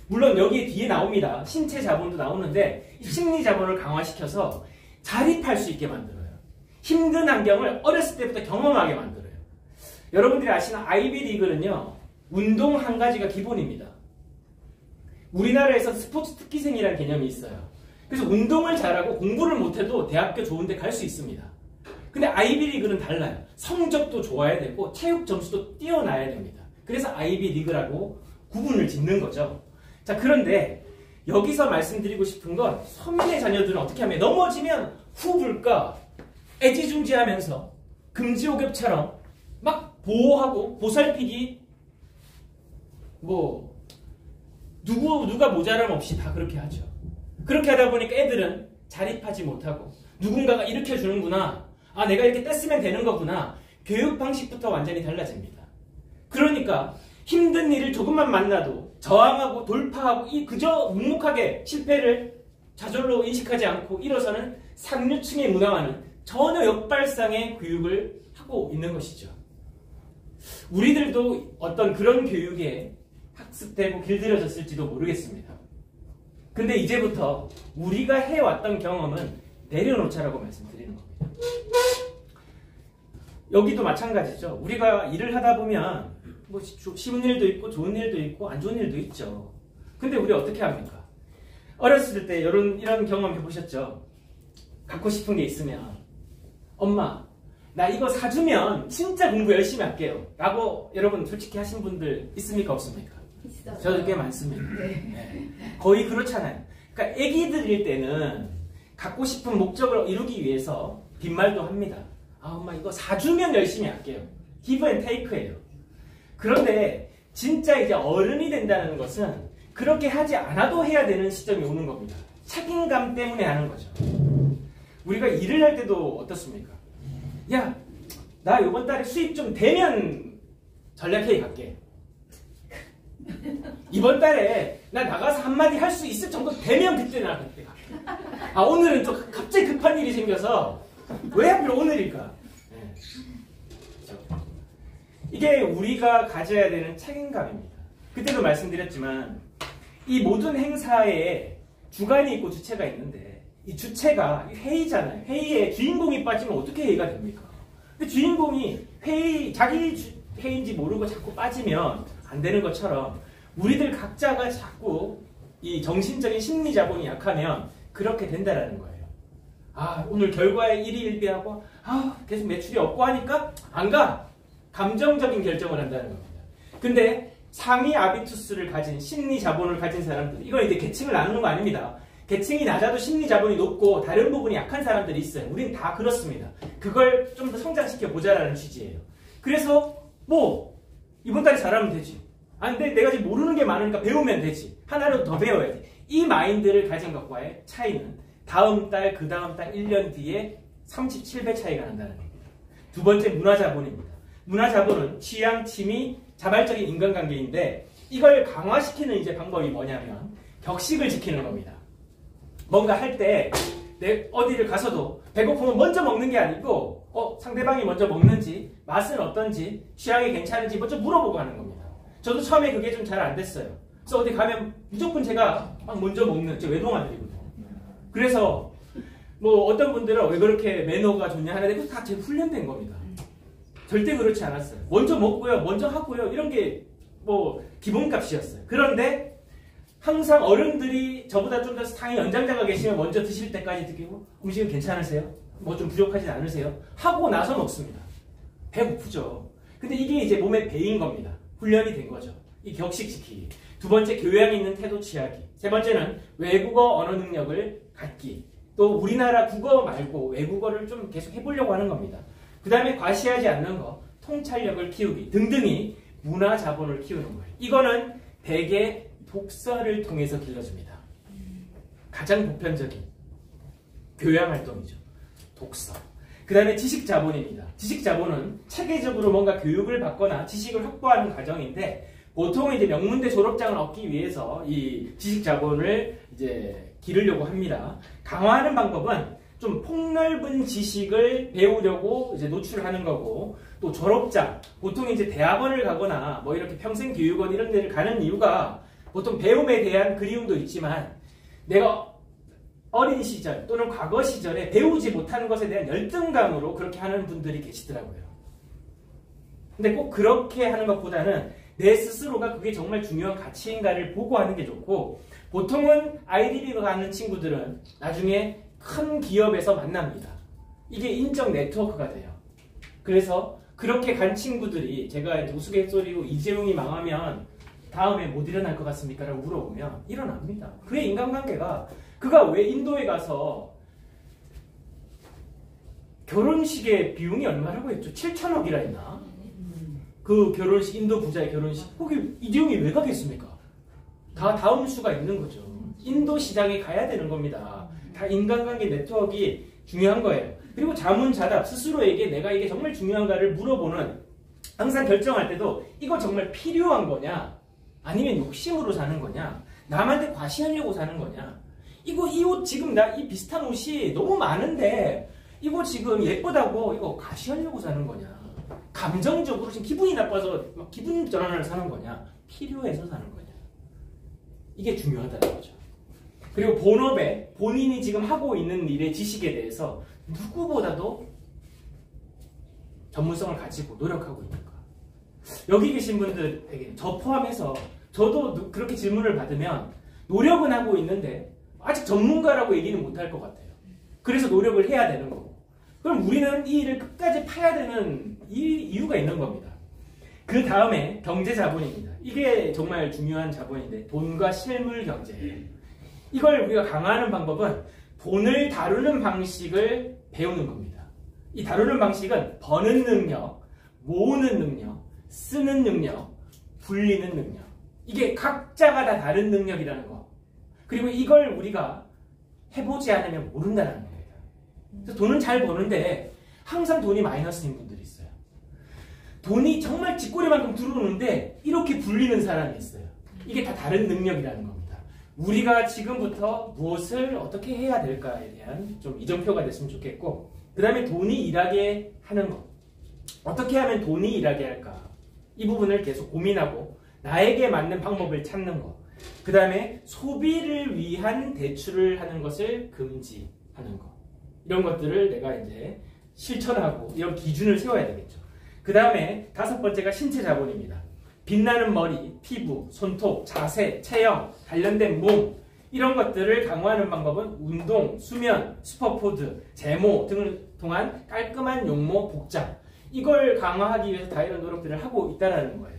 물론 여기 뒤에 나옵니다. 신체 자본도 나오는데 이 심리 자본을 강화시켜서 자립할 수 있게 만들어요. 힘든 환경을 어렸을 때부터 경험하게 만들어요. 여러분들이 아시는 아이비리그는요. 운동 한 가지가 기본입니다. 우리나라에서 스포츠 특기생이라는 개념이 있어요. 그래서 운동을 잘하고 공부를 못해도 대학교 좋은 데 갈 수 있습니다. 근데 아이비리그는 달라요. 성적도 좋아야 되고 체육 점수도 뛰어나야 됩니다. 그래서 아이비리그라고 구분을 짓는 거죠. 자, 그런데 여기서 말씀드리고 싶은 건 서민의 자녀들은 어떻게 하면 넘어지면 후불까 애지중지하면서 금지옥엽처럼 막 보호하고 보살피기 뭐 누가 모자람 없이 다 그렇게 하죠. 그렇게 하다 보니까 애들은 자립하지 못하고 누군가가 일으켜주는구나. 아, 내가 이렇게 뗐으면 되는 거구나. 교육 방식부터 완전히 달라집니다. 그러니까 힘든 일을 조금만 만나도 저항하고 돌파하고 그저 묵묵하게 실패를 좌절로 인식하지 않고 일어서는 상류층의 문화와는 전혀 역발상의 교육을 하고 있는 것이죠. 우리들도 어떤 그런 교육에 학습되고 길들여졌을지도 모르겠습니다. 근데 이제부터 우리가 해왔던 경험은 내려놓자라고 말씀드리는 겁니다. 여기도 마찬가지죠. 우리가 일을 하다 보면 뭐 쉬운 일도 있고 좋은 일도 있고 안 좋은 일도 있죠. 근데 우리 어떻게 합니까? 어렸을 때 이런 경험 해보셨죠? 갖고 싶은 게 있으면 엄마 나 이거 사주면 진짜 공부 열심히 할게요 라고 여러분 솔직히 하신 분들 있습니까 없습니까? 있어요. 저도 꽤 많습니다. 네. 거의 그렇잖아요. 그러니까 애기들일 때는 갖고 싶은 목적을 이루기 위해서 빈말도 합니다. 아 엄마 이거 사주면 열심히 할게요. give and take예요. 그런데 진짜 이제 어른이 된다는 것은 그렇게 하지 않아도 해야 되는 시점이 오는 겁니다. 책임감 때문에 하는 거죠. 우리가 일을 할 때도 어떻습니까? 야, 나 이번 달에 수입 좀 되면 전략회의 갈게. 이번 달에 나 나가서 한마디 할 수 있을 정도 되면 그때 갈게. 아 오늘은 또 갑자기 급한 일이 생겨서 왜 하필 오늘일까? 네. 그렇죠. 이게 우리가 가져야 되는 책임감입니다. 그때도 말씀드렸지만 이 모든 행사에 주관이 있고 주체가 있는데 이 주체가 회의잖아요. 회의에 주인공이 빠지면 어떻게 회의가 됩니까? 근데 주인공이 자기 회의인지 모르고 자꾸 빠지면 안 되는 것처럼 우리들 각자가 자꾸 이 정신적인 심리 자본이 약하면 그렇게 된다라는 거예요. 아 오늘 결과에 일희일비하고 계속 매출이 없고 하니까 안 가. 감정적인 결정을 한다는 겁니다. 근데 상위 아비투스를 가진 심리 자본을 가진 사람들 이건 이제 계층을 나누는 거 아닙니다. 계층이 낮아도 심리 자본이 높고 다른 부분이 약한 사람들이 있어요. 우린 다 그렇습니다. 그걸 좀 더 성장시켜 보자라는 취지예요. 그래서 뭐 이번 달에 잘하면 되지. 근데 내가 지금 모르는 게 많으니까 배우면 되지. 하나라도 더 배워야지. 이 마인드를 가진 것과의 차이는 다음 달, 그 다음 달, 1년 뒤에 37배 차이가 난다는 겁니다. 두 번째 문화자본입니다. 문화자본은 취향, 취미, 자발적인 인간관계인데 이걸 강화시키는 이제 방법이 뭐냐면 격식을 지키는 겁니다. 뭔가 할 때 내 어디를 가서도 배고프면 먼저 먹는 게 아니고 상대방이 먼저 먹는지 맛은 어떤지 취향이 괜찮은지 먼저 물어보고 하는 겁니다. 저도 처음에 그게 좀 잘 안 됐어요. 그래서 어디 가면 무조건 제가 막 먼저 먹는 제 외동아들이거든요. 그래서 뭐 어떤 분들은 왜 그렇게 매너가 좋냐 하는데 그거 다 제 훈련된 겁니다. 절대 그렇지 않았어요. 먼저 먹고요, 먼저 하고요 이런 게 뭐 기본값이었어요. 그런데 항상 어른들이 저보다 좀 더 상위 연장자가 계시면 먼저 드실 때까지 드시고 음식은 괜찮으세요? 뭐 좀 부족하진 않으세요? 하고 나서 먹습니다. 배고프죠. 근데 이게 이제 몸에 배인 겁니다. 훈련이 된 거죠. 이 격식 지키기. 두 번째 교양 있는 태도 취하기. 세 번째는 외국어 언어 능력을 갖기. 또 우리나라 국어 말고 외국어를 좀 계속 해보려고 하는 겁니다. 그 다음에 과시하지 않는 거, 통찰력을 키우기 등등이 문화 자본을 키우는 거예요. 이거는 대개 독서를 통해서 길러줍니다. 가장 보편적인 교양 활동이죠. 독서. 그 다음에 지식 자본입니다. 지식 자본은 체계적으로 뭔가 교육을 받거나 지식을 확보하는 과정인데 보통은 이제 명문대 졸업장을 얻기 위해서 이 지식 자본을 이제 기르려고 합니다. 강화하는 방법은 좀 폭넓은 지식을 배우려고 이제 노출하는 거고 또 졸업장, 보통 이제 대학원을 가거나 뭐 이렇게 평생교육원 이런 데를 가는 이유가 보통 배움에 대한 그리움도 있지만 내가 어린 시절 또는 과거 시절에 배우지 못하는 것에 대한 열등감으로 그렇게 하는 분들이 계시더라고요. 근데 꼭 그렇게 하는 것보다는 내 스스로가 그게 정말 중요한 가치인가를 보고 하는 게 좋고, 보통은 아이디비가 가는 친구들은 나중에 큰 기업에서 만납니다. 이게 인적 네트워크가 돼요. 그래서 그렇게 간 친구들이 제가 이제 우스갯소리로 이재용이 망하면 다음에 못 일어날 것 같습니까? 라고 물어보면 일어납니다. 그의 인간관계가, 그가 왜 인도에 가서 결혼식의 비용이 얼마라고 했죠? 7천억이라 했나? 그 결혼식, 인도 부자의 결혼식. 거기 이재용이 왜 가겠습니까? 다 다음 수가 있는 거죠. 인도 시장에 가야 되는 겁니다. 다 인간관계 네트워크가 중요한 거예요. 그리고 자문자답, 스스로에게 내가 이게 정말 중요한가를 물어보는, 항상 결정할 때도 이거 정말 필요한 거냐, 아니면 욕심으로 사는 거냐, 남한테 과시하려고 사는 거냐, 이 옷 지금 나 이 비슷한 옷이 너무 많은데 이거 지금 예쁘다고 이거 과시하려고 사는 거냐, 감정적으로 지금 기분이 나빠서 막 기분 전환을 사는 거냐, 필요해서 사는 거냐, 이게 중요하다는 거죠. 그리고 본업에 본인이 지금 하고 있는 일의 지식에 대해서 누구보다도 전문성을 가지고 노력하고 있는가. 여기 계신 분들에게, 저 포함해서 저도 그렇게 질문을 받으면 노력은 하고 있는데 아직 전문가라고 얘기는 못할 것 같아요. 그래서 노력을 해야 되는 거고, 그럼 우리는 이 일을 끝까지 파야 되는 이유가 있는 겁니다. 그 다음에 경제 자본입니다. 이게 정말 중요한 자본인데, 돈과 실물 경제. 이걸 우리가 강화하는 방법은 돈을 다루는 방식을 배우는 겁니다. 이 다루는 방식은 버는 능력, 모으는 능력, 쓰는 능력, 불리는 능력. 이게 각자가 다 다른 능력이라는 거. 그리고 이걸 우리가 해보지 않으면 모른다는 겁니다. 그래서 돈은 잘 버는데 항상 돈이 마이너스인 분들이 있어요. 돈이 정말 쥐꼬리만큼 들어오는데 이렇게 불리는 사람이 있어요. 이게 다 다른 능력이라는 겁니다. 우리가 지금부터 무엇을 어떻게 해야 될까에 대한 좀 이정표가 됐으면 좋겠고, 그 다음에 돈이 일하게 하는 것. 어떻게 하면 돈이 일하게 할까? 이 부분을 계속 고민하고 나에게 맞는 방법을 찾는 것. 그 다음에 소비를 위한 대출을 하는 것을 금지하는 것. 이런 것들을 내가 이제 실천하고 이런 기준을 세워야 되겠죠. 그 다음에 5번째가 신체 자본입니다. 빛나는 머리, 피부, 손톱, 자세, 체형, 단련된 몸, 이런 것들을 강화하는 방법은 운동, 수면, 슈퍼푸드, 제모 등을 통한 깔끔한 용모, 복장, 이걸 강화하기 위해서 다 이런 노력들을 하고 있다는 거예요.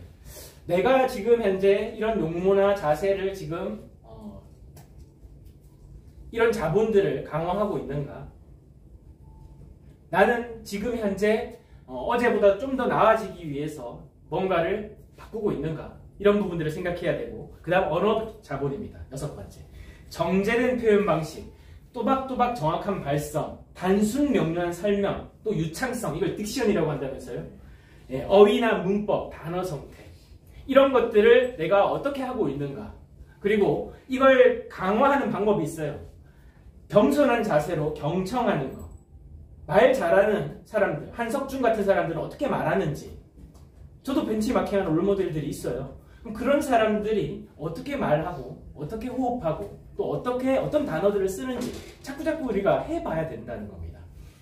내가 지금 현재 이런 용모나 자세를 지금 이런 자본들을 강화하고 있는가? 나는 지금 현재 어제보다 좀 더 나아지기 위해서 뭔가를 바꾸고 있는가? 이런 부분들을 생각해야 되고, 그 다음 언어 자본입니다. 6번째. 정제된 표현 방식, 또박또박 정확한 발성, 단순 명료한 설명, 또 유창성, 이걸 딕션이라고 한다면서요. 예, 어휘나 문법, 단어 선택, 이런 것들을 내가 어떻게 하고 있는가. 그리고 이걸 강화하는 방법이 있어요. 겸손한 자세로 경청하는 것. 말 잘하는 사람들, 한석준 같은 사람들은 어떻게 말하는지, 저도 벤치마킹하는 롤모델들이 있어요. 그럼 그런 사람들이 어떻게 말하고 어떻게 호흡하고 또 어떤 단어들을 쓰는지 자꾸자꾸 우리가 해봐야 된다는 겁니다.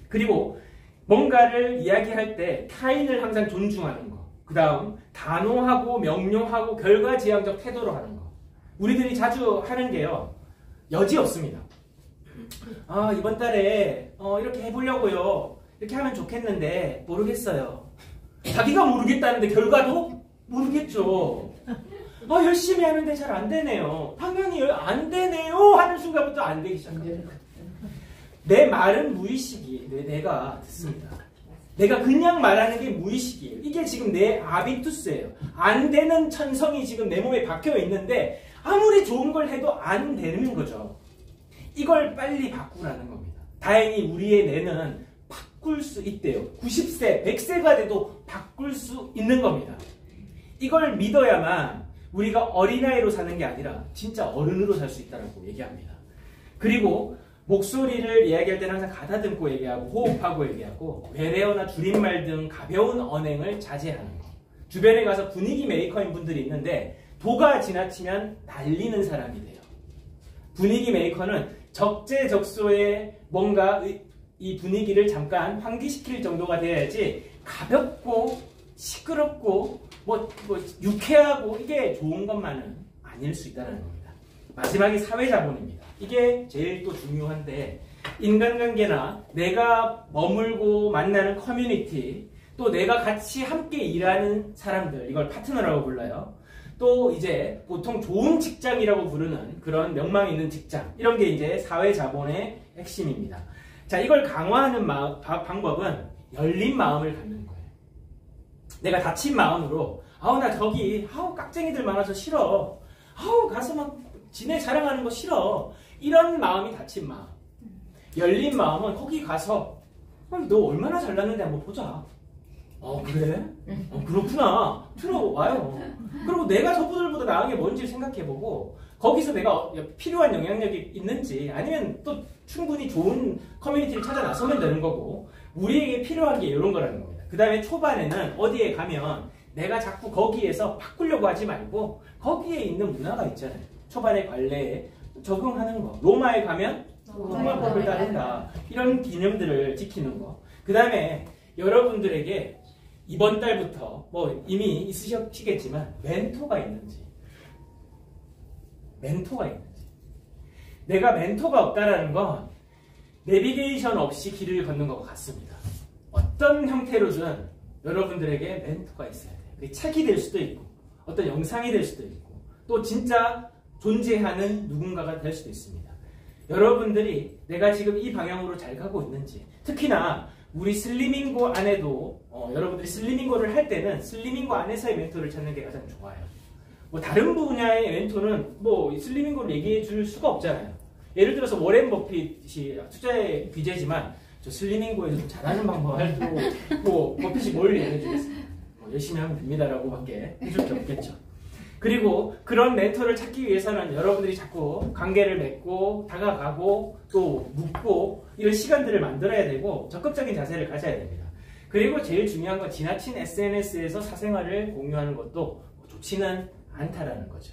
그리고 뭔가를 이야기할 때 타인을 항상 존중하는 거, 그 다음 단호하고 명료하고 결과지향적 태도로 하는 거. 우리들이 자주 하는 게요, 여지 없습니다. 아, 이번 달에 이렇게 해보려고요. 이렇게 하면 좋겠는데 모르겠어요. 자기가 모르겠다는데 결과도 모르겠죠. 열심히 하는데 잘 안 되네요. 당연히 안 되네요 하는 순간부터 안 되기 시작합니다. 내 말은 무의식이에요. 내가 듣습니다. 내가 그냥 말하는 게 무의식이에요. 이게 지금 내 아비투스예요. 안 되는 천성이 지금 내 몸에 박혀 있는데 아무리 좋은 걸 해도 안 되는 거죠. 이걸 빨리 바꾸라는 겁니다. 다행히 우리의 뇌는 바꿀 수 있대요. 90세, 100세가 돼도 바꿀 수 있는 겁니다. 이걸 믿어야만 우리가 어린아이로 사는 게 아니라 진짜 어른으로 살 수 있다고 얘기합니다. 그리고 목소리를 이야기할 때는 항상 가다듬고 얘기하고 호흡하고 얘기하고 외래어나 줄임말 등 가벼운 언행을 자제하는 거. 주변에 가서 분위기 메이커인 분들이 있는데 도가 지나치면 날리는 사람이 돼요. 분위기 메이커는 적재적소에 뭔가 이 분위기를 잠깐 환기시킬 정도가 돼야지 가볍고 시끄럽고 뭐 유쾌하고 이게 좋은 것만은 아닐 수 있다는 겁니다. 마지막이 사회자본입니다. 이게 제일 또 중요한데 인간관계나 내가 머물고 만나는 커뮤니티 또 내가 같이 함께 일하는 사람들 이걸 파트너라고 불러요. 또 이제 보통 좋은 직장이라고 부르는 그런 명망 있는 직장 이런 게 이제 사회자본의 핵심입니다. 자, 이걸 강화하는 방법은 열린 마음을 갖는 거예요. 내가 닫힌 마음으로 나 저기 깍쟁이들 많아서 싫어. 가서 막 지네 자랑하는 거 싫어. 이런 마음이 닫힌 마음. 열린 마음은 거기 가서 너 얼마나 잘났는데 한번 보자. 그래? 그렇구나. 들어와요. 그리고 내가 저분들보다 나은 게 뭔지 생각해보고 거기서 내가 필요한 영향력이 있는지 아니면 또 충분히 좋은 커뮤니티를 찾아 나서면 되는 거고 우리에게 필요한 게 이런 거라는 겁니다. 그 다음에 초반에는 어디에 가면 내가 자꾸 거기에서 바꾸려고 하지 말고 거기에 있는 문화가 있잖아요. 초반에 관례에 적응하는 거. 로마에 가면 로마법을 따른다. 이런 개념들을 지키는 거. 그 다음에 여러분들에게 이번 달부터 뭐 이미 있으시겠지만 멘토가 있는지 내가 멘토가 없다라는 건 내비게이션 없이 길을 걷는 것과 같습니다. 어떤 형태로든 여러분들에게 멘토가 있어야 돼요. 그게 책이 될 수도 있고 어떤 영상이 될 수도 있고 또 진짜 존재하는 누군가가 될 수도 있습니다. 여러분들이 내가 지금 이 방향으로 잘 가고 있는지 특히나 우리 슬리밍고 안에도 여러분들이 슬리밍고를 할 때는 슬리밍고 안에서의 멘토를 찾는 게 가장 좋아요. 뭐 다른 분야의 멘토는 뭐 슬리밍고를 얘기해 줄 수가 없잖아요. 예를 들어서 워렌 버핏이 투자의 귀재지만 저 슬리밍고에서 좀 잘하는 방법을 뭐 버핏이 뭘 얘기해 주겠습니까? 열심히 하면 됩니다라고 밖에 해줄 게 없겠죠. 그리고 그런 멘토를 찾기 위해서는 여러분들이 자꾸 관계를 맺고 다가가고 또 묻고 이런 시간들을 만들어야 되고 적극적인 자세를 가져야 됩니다. 그리고 제일 중요한 건 지나친 SNS에서 사생활을 공유하는 것도 좋지는 않다라는 거죠.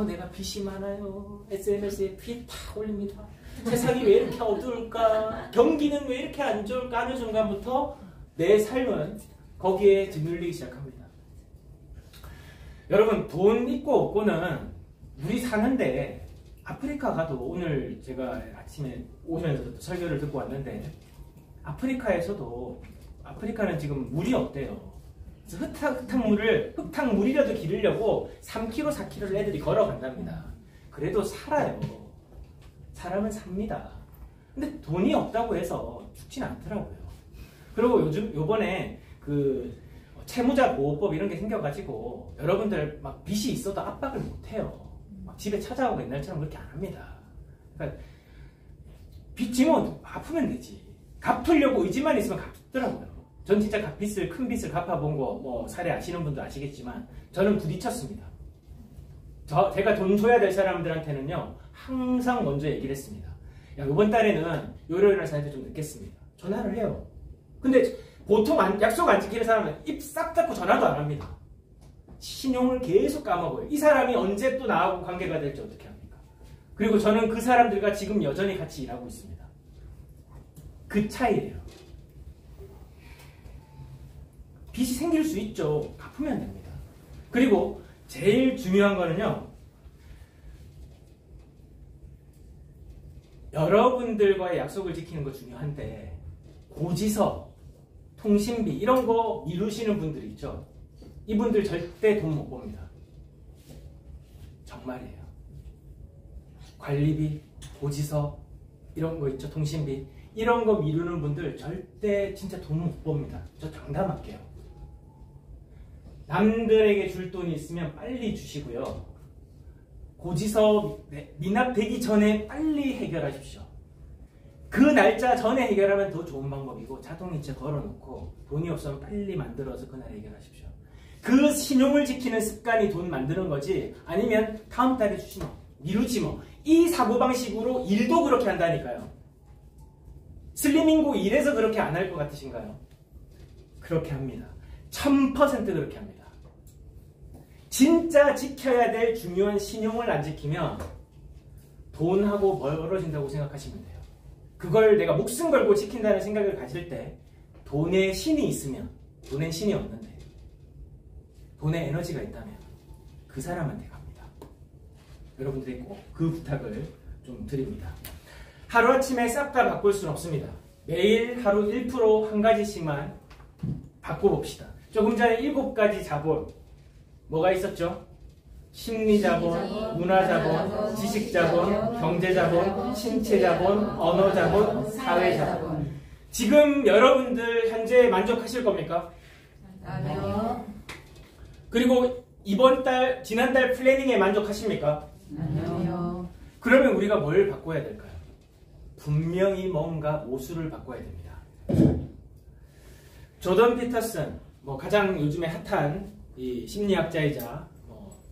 내가 빚이 많아요. SNS에 빚 다 올립니다. 세상이 왜 이렇게 어두울까? 경기는 왜 이렇게 안 좋을까? 하는 순간부터 내 삶은 거기에 짓눌리기 시작합니다. 여러분 돈 있고 없고는 우리 사는데 아프리카 가도 오늘 제가 아침에 오면서 설교를 듣고 왔는데 아프리카는 지금 물이 없대요. 그래서 흙탕물이라도 기르려고 3km, 4km를 애들이 걸어간답니다. 그래도 살아요. 사람은 삽니다. 근데 돈이 없다고 해서 죽진 않더라고요. 그리고 요번에 채무자 보호법 이런 게 생겨가지고 여러분들 막 빚이 있어도 압박을 못해요. 막 집에 찾아오고 옛날처럼 그렇게 안 합니다. 그러니까 빚 지면 갚으면 되지. 갚으려고 의지만 있으면 갚더라고요. 전 진짜 큰 빚을 갚아본 거 뭐 사례 아시는 분도 아시겠지만 저는 부딪혔습니다. 제가 돈 줘야 될 사람들한테는요 항상 먼저 얘기를 했습니다. 이번 달에는 요일날 사이트 좀 늦겠습니다. 전화를 해요. 근데 보통 약속 안 지키는 사람은 입 싹 닫고 전화도 안 합니다. 신용을 계속 까먹어요. 이 사람이 언제 또 나하고 관계가 될지 어떻게 합니까? 그리고 저는 그 사람들과 지금 여전히 같이 일하고 있습니다. 그 차이예요. 빚이 생길 수 있죠. 갚으면 됩니다. 그리고 제일 중요한 거는요. 여러분들과의 약속을 지키는 거 중요한데 고지서, 통신비 이런 거 미루시는 분들이 있죠. 이분들 절대 돈 못 법니다. 정말이에요. 관리비, 고지서 이런 거 있죠. 통신비 이런 거 미루는 분들 절대 진짜 돈 못 법니다. 저 장담할게요. 남들에게 줄 돈이 있으면 빨리 주시고요. 고지서 미납되기 전에 빨리 해결하십시오. 그 날짜 전에 해결하면 더 좋은 방법이고 자동이체 걸어놓고 돈이 없으면 빨리 만들어서 그날 해결하십시오. 그 신용을 지키는 습관이 돈 만드는 거지 아니면 다음 달에 주지 뭐 미루지 뭐 이 사고방식으로 일도 그렇게 한다니까요. 슬리밍고 일에서 그렇게 안 할 것 같으신가요? 그렇게 합니다. 1000% 그렇게 합니다. 진짜 지켜야 될 중요한 신용을 안 지키면 돈하고 멀어진다고 생각하시면 돼요. 그걸 내가 목숨 걸고 지킨다는 생각을 가질 때 돈에 신이 있으면 돈엔 신이 없는데 돈에 에너지가 있다면 그 사람한테 갑니다. 여러분들이 꼭 그 부탁을 좀 드립니다. 하루아침에 싹 다 바꿀 수는 없습니다. 매일 하루 1% 한 가지씩만 바꿔봅시다. 조금 전에 7가지 자본 뭐가 있었죠? 심리자본, 문화자본, 지식자본, 경제자본, 신체자본, 언어자본, 사회자본. 지금 여러분들 현재 만족하실 겁니까? 아니요. 그리고 이번 달, 지난달 플래닝에 만족하십니까? 아니요. 그러면 우리가 뭘 바꿔야 될까요? 분명히 뭔가 모수를 바꿔야 됩니다. 조던 피터슨, 가장 요즘에 핫한 이 심리학자이자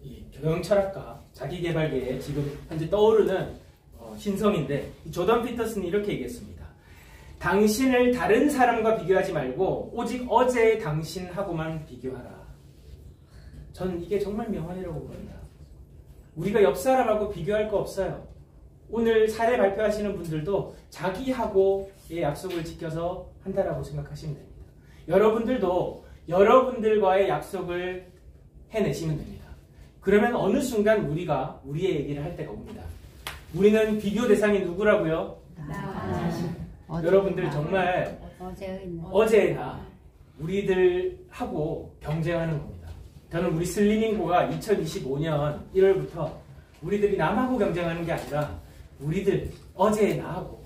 이 경영철학가, 자기계발계에 지금 현재 떠오르는 신성인데, 조던 피터슨이 이렇게 얘기했습니다. 당신을 다른 사람과 비교하지 말고 오직 어제의 당신하고만 비교하라. 저는 이게 정말 명언이라고 봅니다. 우리가 옆 사람하고 비교할 거 없어요. 오늘 사례 발표하시는 분들도 자기하고의 약속을 지켜서 한다라고 생각하시면 됩니다. 여러분들도 여러분들과의 약속을 해내시면 됩니다. 그러면 어느 순간 우리가 우리의 얘기를 할 때가 옵니다. 우리는 비교 대상이 누구라고요? 여러분들 정말 어제의 나, 우리들하고 경쟁하는 겁니다. 저는 우리 슬리밍고가 2025년 1월부터 우리들이 남하고 경쟁하는 게 아니라 우리들 어제의 나하고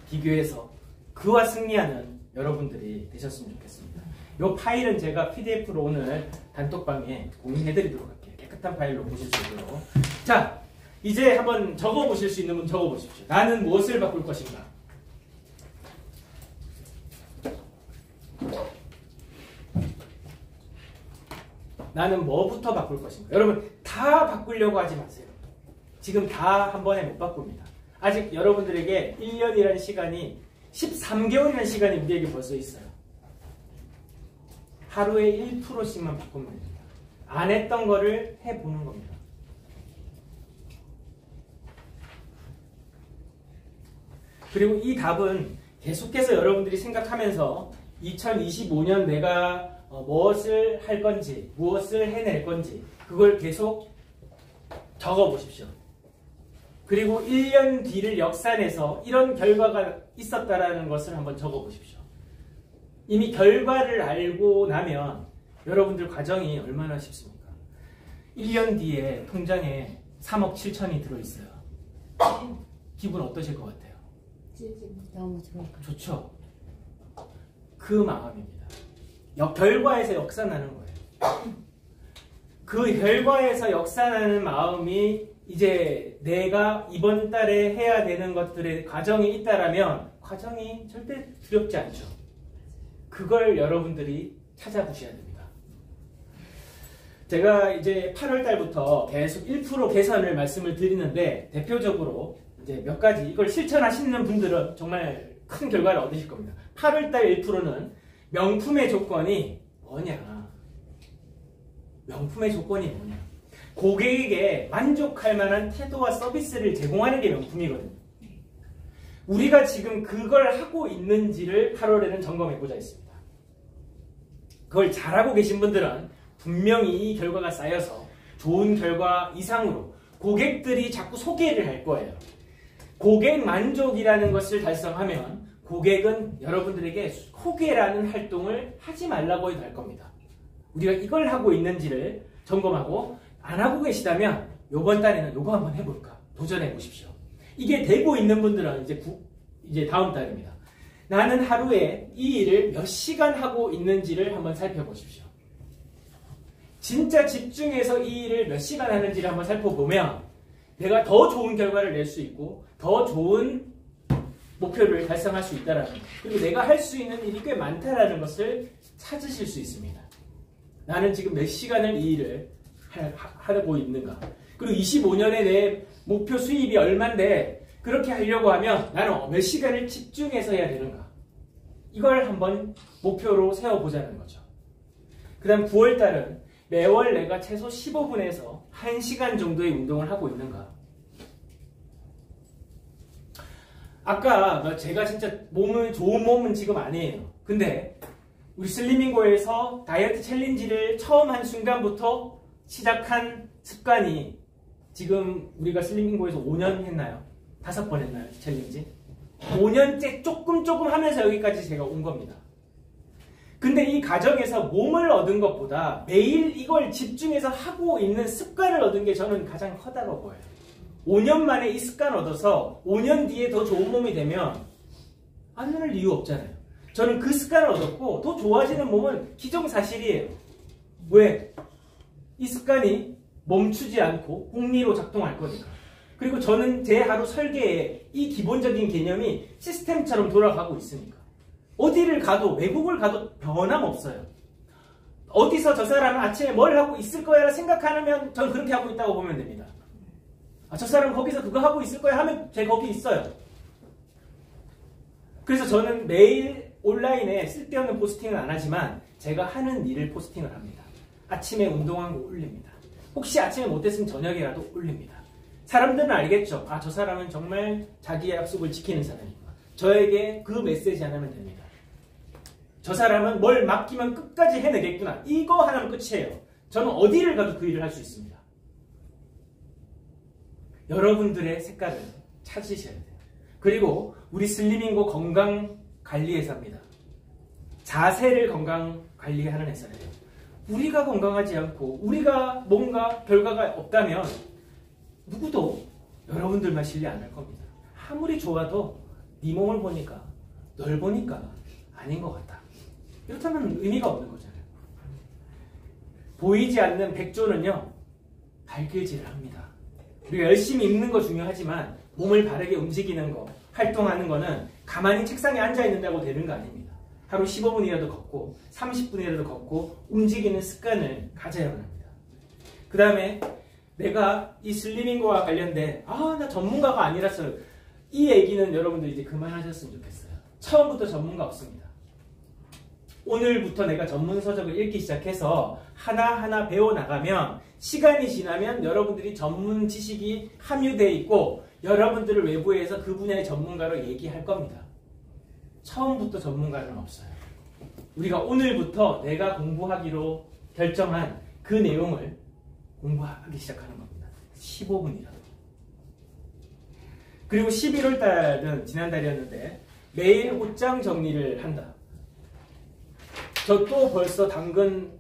비교해서 그와 승리하는 여러분들이 되셨으면 좋겠습니다. 이 파일은 제가 PDF로 오늘 단톡방에 공유해드리도록 할게요. 깨끗한 파일로 보실 수 있도록. 자, 이제 한번 적어보실 수 있는 분 적어보십시오. 나는 무엇을 바꿀 것인가? 나는 뭐부터 바꿀 것인가? 여러분 다 바꾸려고 하지 마세요. 지금 다 한 번에 못 바꿉니다. 아직 여러분들에게 1년이라는 시간이 13개월이라는 시간이 우리에게 벌써 있어요. 하루에 1%씩만 바꾸면 됩니다. 안 했던 거를 해보는 겁니다. 그리고 이 답은 계속해서 여러분들이 생각하면서 2025년 내가 무엇을 할 건지, 무엇을 해낼 건지 그걸 계속 적어보십시오. 그리고 1년 뒤를 역산해서 이런 결과가 있었다라는 것을 한번 적어보십시오. 이미 결과를 알고 나면 여러분들 과정이 얼마나 쉽습니까? 1년 뒤에 통장에 3억 7천이 들어있어요. 기분 어떠실 것 같아요? 너무 좋을 것 같아요. 좋죠? 그 마음입니다. 결과에서 역산하는 거예요. 그 결과에서 역산하는 마음이 이제 내가 이번 달에 해야 되는 것들의 과정이 있다라면 과정이 절대 두렵지 않죠. 그걸 여러분들이 찾아보셔야 됩니다. 제가 이제 8월 달부터 계속 1% 개선을 말씀을 드리는데 대표적으로 이제 몇 가지 이걸 실천하시는 분들은 정말 큰 결과를 얻으실 겁니다. 8월 달 1%는 명품의 조건이 뭐냐? 명품의 조건이 뭐냐? 고객에게 만족할 만한 태도와 서비스를 제공하는 게 명품이거든요. 우리가 지금 그걸 하고 있는지를 8월에는 점검해보자 했습니다. 그걸 잘하고 계신 분들은 분명히 이 결과가 쌓여서 좋은 결과 이상으로 고객들이 자꾸 소개를 할 거예요. 고객 만족이라는 것을 달성하면 고객은 여러분들에게 소개라는 활동을 하지 말라고 해도 할 겁니다. 우리가 이걸 하고 있는지를 점검하고 안 하고 계시다면 이번 달에는 이거 한번 해볼까? 도전해 보십시오. 이게 되고 있는 분들은 이제 다음 달입니다. 나는 하루에 이 일을 몇 시간 하고 있는지를 한번 살펴보십시오. 진짜 집중해서 이 일을 몇 시간 하는지를 한번 살펴보면 내가 더 좋은 결과를 낼 수 있고 더 좋은 목표를 달성할 수 있다라는 것. 그리고 내가 할 수 있는 일이 꽤 많다라는 것을 찾으실 수 있습니다. 나는 지금 몇 시간을 이 일을 하고 있는가. 그리고 25년에 내 목표 수입이 얼만데 그렇게 하려고 하면 나는 몇 시간을 집중해서 해야 되는가. 이걸 한번 목표로 세워보자는 거죠. 그 다음 9월달은 매월 내가 최소 15분에서 1시간 정도의 운동을 하고 있는가. 아까 제가 진짜 좋은 몸은 지금 아니에요. 근데 우리 슬리밍고에서 다이어트 챌린지를 처음 한 순간부터 시작한 습관이 지금 우리가 슬리밍고에서 5년 했나요? 5번 했나요? 챌린지? 5년째 조금 하면서 여기까지 제가 온 겁니다. 근데 이 과정에서 몸을 얻은 것보다 매일 이걸 집중해서 하고 있는 습관을 얻은 게 저는 가장 커다고 보여요. 5년 만에 이 습관 얻어서 5년 뒤에 더 좋은 몸이 되면 안 할 이유 없잖아요. 저는 그 습관을 얻었고 더 좋아지는 몸은 기정사실이에요. 왜? 이 습관이 멈추지 않고 복리로 작동할 거니까. 그리고 저는 제 하루 설계에 이 기본적인 개념이 시스템처럼 돌아가고 있으니까. 어디를 가도 외국을 가도 변함없어요. 어디서 저 사람은 아침에 뭘 하고 있을 거야 생각하면 저는 그렇게 하고 있다고 보면 됩니다. 저 사람은 거기서 그거 하고 있을 거야 하면 제가 거기 있어요. 그래서 저는 매일 온라인에 쓸데없는 포스팅은 안 하지만 제가 하는 일을 포스팅을 합니다. 아침에 운동한 거 올립니다. 혹시 아침에 못했으면 저녁이라도 올립니다. 사람들은 알겠죠. 저 사람은 정말 자기의 약속을 지키는 사람이구나. 저에게 그 메시지 하나면 됩니다. 저 사람은 뭘 맡기면 끝까지 해내겠구나. 이거 하나면 끝이에요. 저는 어디를 가도 그 일을 할 수 있습니다. 여러분들의 색깔을 찾으셔야 돼요. 그리고 우리 슬리밍고 건강관리회사입니다. 자세를 건강관리하는 회사예요. 우리가 건강하지 않고 우리가 뭔가 결과가 없다면 누구도 여러분들만 신뢰 안 할 겁니다. 아무리 좋아도 네 몸을 보니까 널 보니까 아닌 것 같다. 이렇다면 의미가 없는 거잖아요. 보이지 않는 백조는요 발길질을 합니다. 우리가 열심히 입는 거 중요하지만 몸을 바르게 움직이는 거, 활동하는 거는 가만히 책상에 앉아 있는다고 되는 거 아닙니다. 하루 15분이라도 걷고 30분이라도 걷고 움직이는 습관을 가져야 합니다. 그 다음에 내가 이 슬리밍과 관련된 나 전문가가 아니라서 이 얘기는 여러분들 이제 그만하셨으면 좋겠어요. 처음부터 전문가 없습니다. 오늘부터 내가 전문 서적을 읽기 시작해서 하나하나 배워나가면 시간이 지나면 여러분들이 전문 지식이 함유되어 있고 여러분들을 외부에서 그 분야의 전문가로 얘기할 겁니다. 처음부터 전문가는 없어요. 우리가 오늘부터 내가 공부하기로 결정한 그 내용을 공부하기 시작하는 겁니다. 15분이라도. 그리고 11월 달은 지난달이었는데 매일 옷장 정리를 한다. 저 또 벌써 당근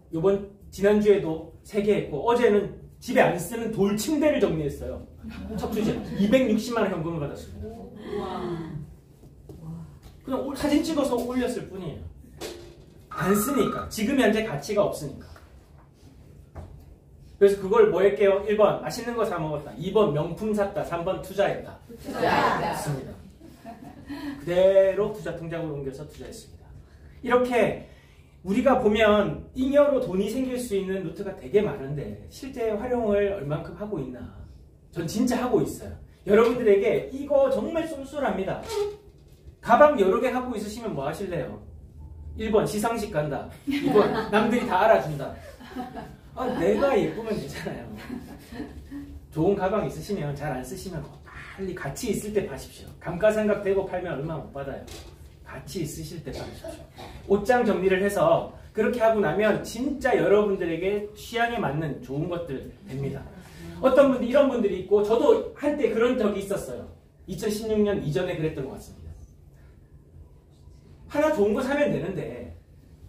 지난주에도 3개 했고 어제는 집에 안 쓰는 돌 침대를 정리했어요. 첫 주제 260만 원 현금을 받았습니다. 그냥 사진 찍어서 올렸을 뿐이에요. 안 쓰니까. 지금 현재 가치가 없으니까. 그래서 그걸 뭐 할게요? 1번 맛있는 거 사 먹었다. 2번 명품 샀다. 3번 투자했다. 맞습니다. 그대로 투자 통장으로 옮겨서 투자했습니다. 이렇게 우리가 보면 잉여로 돈이 생길 수 있는 루트가 되게 많은데 실제 활용을 얼만큼 하고 있나? 전 진짜 하고 있어요. 여러분들에게 이거 정말 쏠쏠합니다. 가방 여러 개 갖고 있으시면 뭐 하실래요? 1번 시상식 간다. 2번 남들이 다 알아준다. 내가 예쁘면 되잖아요. 좋은 가방 있으시면 잘 안 쓰시면 빨리 가치 있을 때 파십시오. 감가상각 되고 팔면 얼마 못 받아요. 가치 있으실 때 파십시오. 옷장 정리를 해서 그렇게 하고 나면 진짜 여러분들에게 취향에 맞는 좋은 것들 됩니다. 어떤 분들 이런 분들이 있고 저도 한때 그런 적이 있었어요. 2016년 이전에 그랬던 것 같습니다. 하나 좋은 거 사면 되는데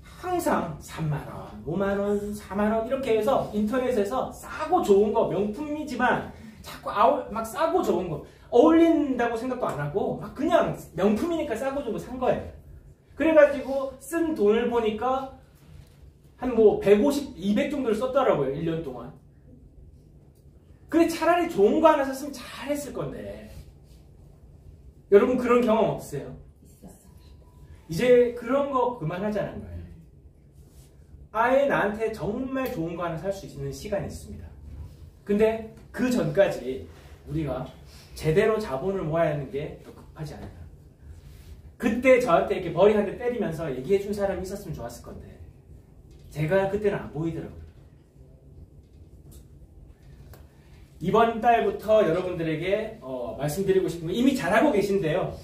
항상 3만원, 5만원, 4만원 이렇게 해서 인터넷에서 싸고 좋은 거 명품이지만 자꾸 막 싸고 좋은 거 어울린다고 생각도 안 하고 막 그냥 명품이니까 싸고 좋은 거 산 거예요. 그래가지고 쓴 돈을 보니까 한 150, 200 정도를 썼더라고요. 1년 동안. 근데 차라리 좋은 거 하나 샀으면 잘했을 건데 여러분 그런 경험 없으세요? 이제 그런 거 그만하자는 거예요. 아예 나한테 정말 좋은 거 하나 살 수 있는 시간이 있습니다. 근데 그 전까지 우리가 제대로 자본을 모아야 하는 게 더 급하지 않을까. 그때 저한테 이렇게 머리 한 대 때리면서 얘기해 준 사람이 있었으면 좋았을 건데 제가 그때는 안 보이더라고요. 이번 달부터 여러분들에게 말씀드리고 싶은 거 이미 잘하고 계신데요.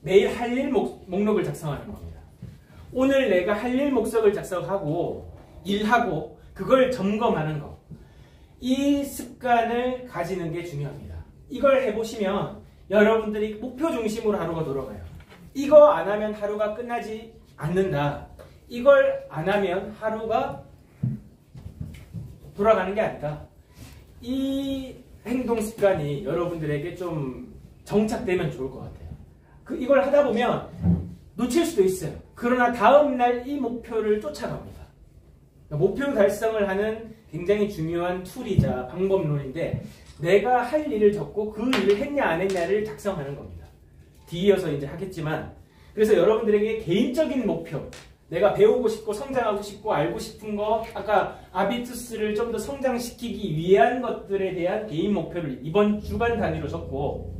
매일 할 일 목록을 작성하는 겁니다. 오늘 내가 할 일 목록을 작성하고 일하고 그걸 점검하는 거. 이 습관을 가지는 게 중요합니다. 이걸 해보시면 여러분들이 목표 중심으로 하루가 돌아가요. 이거 안 하면 하루가 끝나지 않는다. 이걸 안 하면 하루가 돌아가는 게 아니다. 이 행동 습관이 여러분들에게 좀 정착되면 좋을 것 같아요. 이걸 하다 보면 놓칠 수도 있어요. 그러나 다음날 이 목표를 쫓아갑니다. 목표 달성을 하는 굉장히 중요한 툴이자 방법론인데 내가 할 일을 적고 그 일을 했냐 안 했냐를 작성하는 겁니다. 뒤이어서 이제 하겠지만 그래서 여러분들에게 개인적인 목표 내가 배우고 싶고 성장하고 싶고 알고 싶은 거 아까 아비투스를 좀 더 성장시키기 위한 것들에 대한 개인 목표를 이번 주간 단위로 적고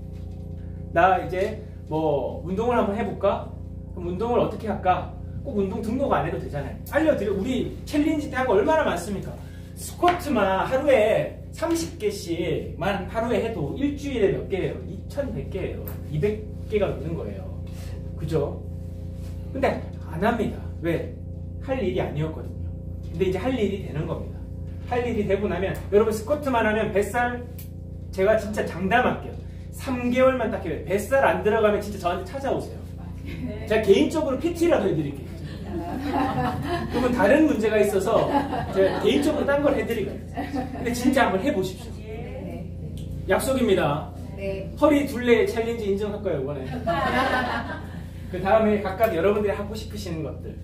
나 이제 뭐 운동을 한번 해볼까? 그럼 운동을 어떻게 할까? 꼭 운동 등록 안 해도 되잖아요. 알려드려. 우리 챌린지 때 한 거 얼마나 많습니까? 스쿼트만 하루에 30개씩만 하루에 해도 일주일에 몇 개예요? 2100개예요. 200개가 넘는 거예요. 그죠? 근데 안 합니다. 왜? 할 일이 아니었거든요. 근데 이제 할 일이 되는 겁니다. 할 일이 되고 나면 여러분 스쿼트만 하면 뱃살 제가 진짜 장담할게요. 3개월만 딱 해요. 뱃살 안 들어가면 진짜 저한테 찾아오세요. 제가 개인적으로 PT라도 해드릴게요. 그러면 다른 문제가 있어서 제가 개인적으로 딴 걸 해드리거든요. 근데 진짜 한번 해보십시오. 약속입니다. 허리 둘레 챌린지 인정할 거예요 이번에. 그 다음에 각각 여러분들이 하고 싶으시는 것들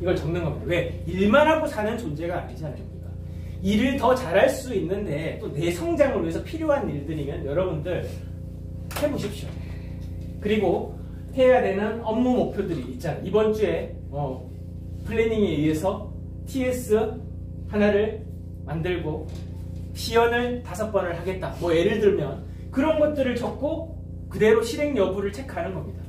이걸 적는 겁니다. 왜? 일만 하고 사는 존재가 아니잖아요. 우리가. 일을 더 잘할 수 있는데 또 내 성장을 위해서 필요한 일들이면 여러분들 해보십시오. 그리고 해야 되는 업무 목표들이 있잖아요. 이번 주에 플래닝에 의해서 TS 하나를 만들고 시연을 5번을 하겠다. 뭐 예를 들면 그런 것들을 적고 그대로 실행 여부를 체크하는 겁니다.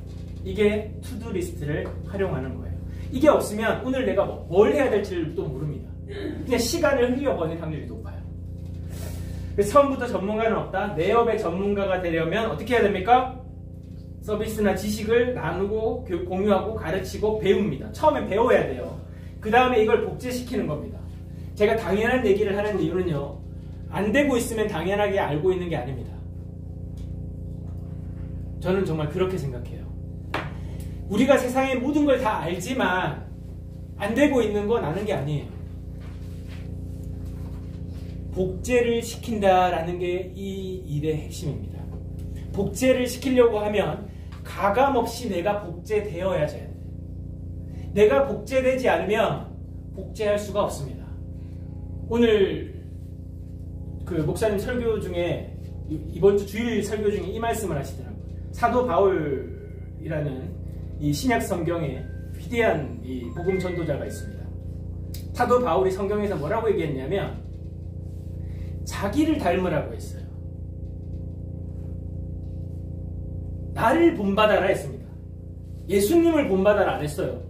이게 투두 리스트를 활용하는 거예요. 이게 없으면 오늘 내가 뭘 해야 될지를 또 모릅니다. 그냥 시간을 흘려버릴 확률이 높아요. 그래서 처음부터 전문가는 없다. 내 업의 전문가가 되려면 어떻게 해야 됩니까? 서비스나 지식을 나누고 공유하고 가르치고 배웁니다. 처음에 배워야 돼요. 그 다음에 이걸 복제시키는 겁니다. 제가 당연한 얘기를 하는 이유는요. 안 되고 있으면 당연하게 알고 있는 게 아닙니다. 저는 정말 그렇게 생각해요. 우리가 세상의 모든 걸 다 알지만 안 되고 있는 건 아는 게 아니에요. 복제를 시킨다라는 게 이 일의 핵심입니다. 복제를 시키려고 하면 가감없이 내가 복제되어야 돼요. 내가 복제되지 않으면 복제할 수가 없습니다. 오늘 그 목사님 설교 중에 이번 주 주일 설교 중에 이 말씀을 하시더라고요. 사도 바울이라는 이 신약 성경에 위대한 이 복음 전도자가 있습니다. 사도 바울이 성경에서 뭐라고 얘기했냐면 자기를 닮으라고 했어요. 나를 본받아라 했습니다. 예수님을 본받아라 안 했어요.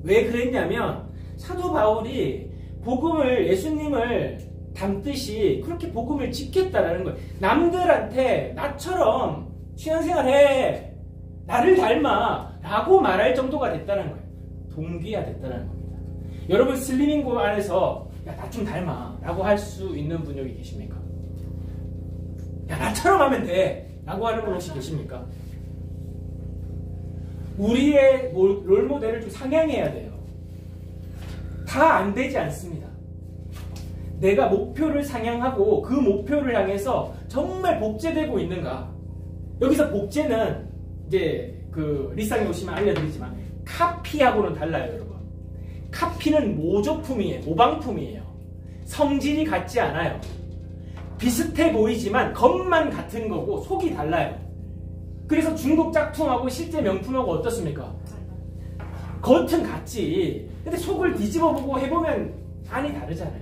왜 그랬냐면 사도 바울이 복음을 예수님을 담듯이 그렇게 복음을 지켰다라는 거예요. 남들한테 나처럼 신앙생활해 나를 닮아 라고 말할 정도가 됐다는 거예요. 동기화 됐다는 겁니다. 여러분 슬리밍고 안에서 야, 나 좀 닮아 라고 할 수 있는 분 여기 계십니까? 야, 나처럼 하면 돼 라고 하는 분 혹시 계십니까? 우리의 롤모델을 좀 상향해야 돼요. 다 안 되지 않습니다. 내가 목표를 상향하고 그 목표를 향해서 정말 복제되고 있는가? 여기서 복제는 이제 그 리쌍에 오시면 알려드리지만 카피하고는 달라요, 여러분. 카피는 모조품이에요, 모방품이에요. 성질이 같지 않아요. 비슷해 보이지만 겉만 같은 거고 속이 달라요. 그래서 중국 짝퉁하고 실제 명품하고 어떻습니까? 겉은 같지. 근데 속을 뒤집어보고 해보면 안이 다르잖아요.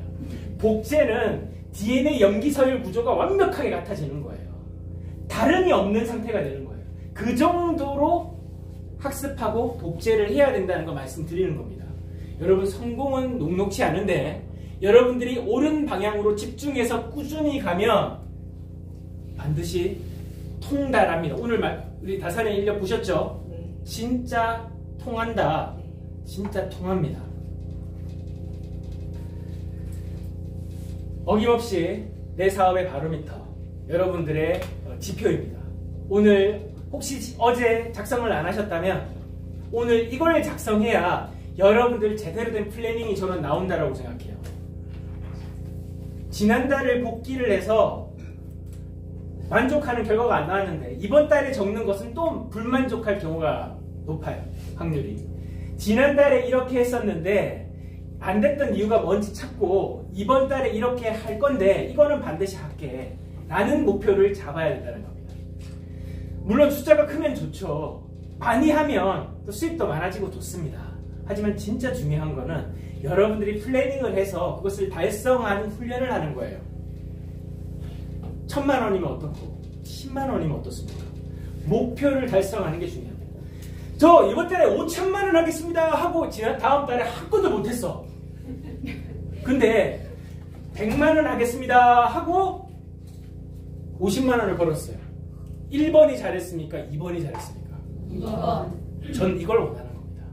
복제는 DNA 염기서열 구조가 완벽하게 같아지는 거예요. 다름이 없는 상태가 되는 거예요. 그 정도로 학습하고 복제를 해야 된다는 거 말씀드리는 겁니다. 여러분 성공은 녹록치 않은데 여러분들이 옳은 방향으로 집중해서 꾸준히 가면 반드시 통달합니다. 오늘 우리 다산의 인력 보셨죠? 진짜 통한다. 진짜 통합니다. 어김없이 내 사업의 바로미터, 여러분들의 지표입니다. 오늘 혹시 어제 작성을 안 하셨다면 오늘 이걸 작성해야 여러분들 제대로 된 플래닝이 저는 나온다라고 생각해요. 지난달을 복기를 해서 만족하는 결과가 안 나왔는데 이번 달에 적는 것은 또 불만족할 경우가 높아요. 확률이. 지난달에 이렇게 했었는데 안 됐던 이유가 뭔지 찾고 이번 달에 이렇게 할 건데 이거는 반드시 할게 라는 목표를 잡아야 된다는 겁니다. 물론 숫자가 크면 좋죠. 많이 하면 또 수입도 많아지고 좋습니다. 하지만 진짜 중요한 거는 여러분들이 플래닝을 해서 그것을 달성하는 훈련을 하는 거예요. 1000만 원이면 어떻고 10만 원이면 어떻습니까? 목표를 달성하는 게 중요합니다. 저 이번 달에 5천만 원 하겠습니다 하고 지난 다음 달에 한 건도 못했어. 근데 100만 원 하겠습니다 하고 50만 원을 벌었어요. 1번이 잘했습니까? 2번이 잘했습니까? 2번. 전 이걸 원하는 겁니다.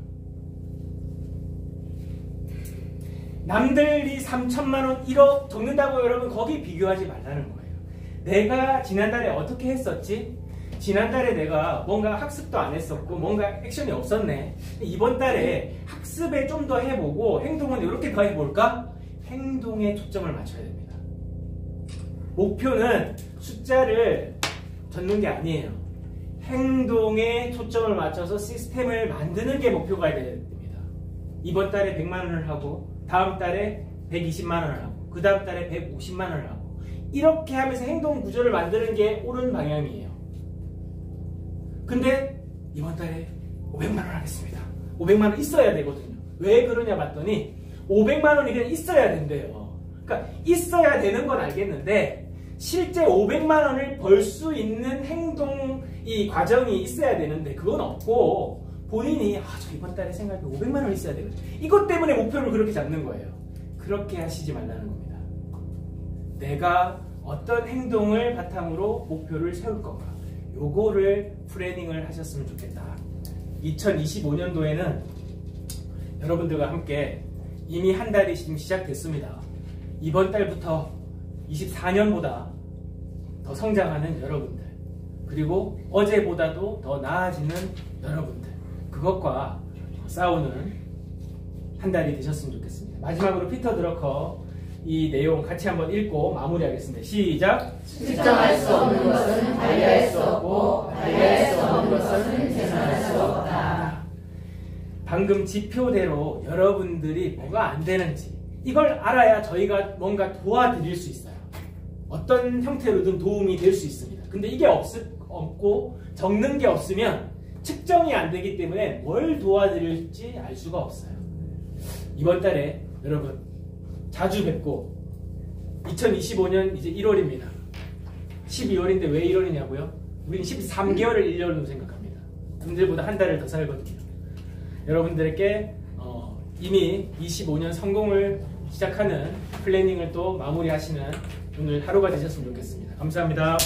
남들이 3천만 원 1억 적는다고 여러분 거기 비교하지 말라는 거예요. 내가 지난달에 어떻게 했었지? 지난달에 내가 뭔가 학습도 안 했었고 뭔가 액션이 없었네. 이번 달에 학습에 좀 더 해보고 행동은 이렇게 더 해볼까? 행동에 초점을 맞춰야 됩니다. 목표는 숫자를 적는 게 아니에요. 행동에 초점을 맞춰서 시스템을 만드는 게 목표가 돼야 됩니다. 이번 달에 100만 원을 하고 다음 달에 120만 원을 하고 그 다음 달에 150만 원을 하고 이렇게 하면서 행동 구조를 만드는 게 옳은 방향이에요. 근데 이번 달에 500만 원 하겠습니다. 500만 원 있어야 되거든요. 왜 그러냐 봤더니 500만 원이 그냥 있어야 된대요. 그러니까 있어야 되는 건 알겠는데 실제 500만 원을 벌 수 있는 행동 이 과정이 있어야 되는데 그건 없고 본인이 저 이번 달에 생각해 500만 원 있어야 되거든요. 이것 때문에 목표를 그렇게 잡는 거예요. 그렇게 하시지 말라는 겁니다. 내가 어떤 행동을 바탕으로 목표를 세울 건가 요거를 플래닝을 하셨으면 좋겠다. 2025년도에는 여러분들과 함께 이미 한 달이 지금 시작됐습니다. 이번 달부터 24년보다 더 성장하는 여러분들 그리고 어제보다도 더 나아지는 여러분들 그것과 싸우는 한 달이 되셨으면 좋겠습니다. 마지막으로 피터 드러커 이 내용 같이 한번 읽고 마무리하겠습니다. 시작! 측정할 수 없는 것은 달리할 수 없고 달리할 수 없는 것은 계산할 수 없다. 방금 지표대로 여러분들이 뭐가 안 되는지 이걸 알아야 저희가 뭔가 도와드릴 수 있어요. 어떤 형태로든 도움이 될 수 있습니다. 근데 이게 없고 적는 게 없으면 측정이 안 되기 때문에 뭘 도와드릴지 알 수가 없어요. 이번 달에 여러분 자주 뵙고 2025년 이제 1월입니다. 12월인데 왜 1월이냐고요? 우리는 13개월을 1년으로 생각합니다. 남들보다 한 달을 더 살거든요. 여러분들께 이미 25년 성공을 시작하는 플래닝을 또 마무리하시는 오늘 하루가 되셨으면 좋겠습니다. 감사합니다.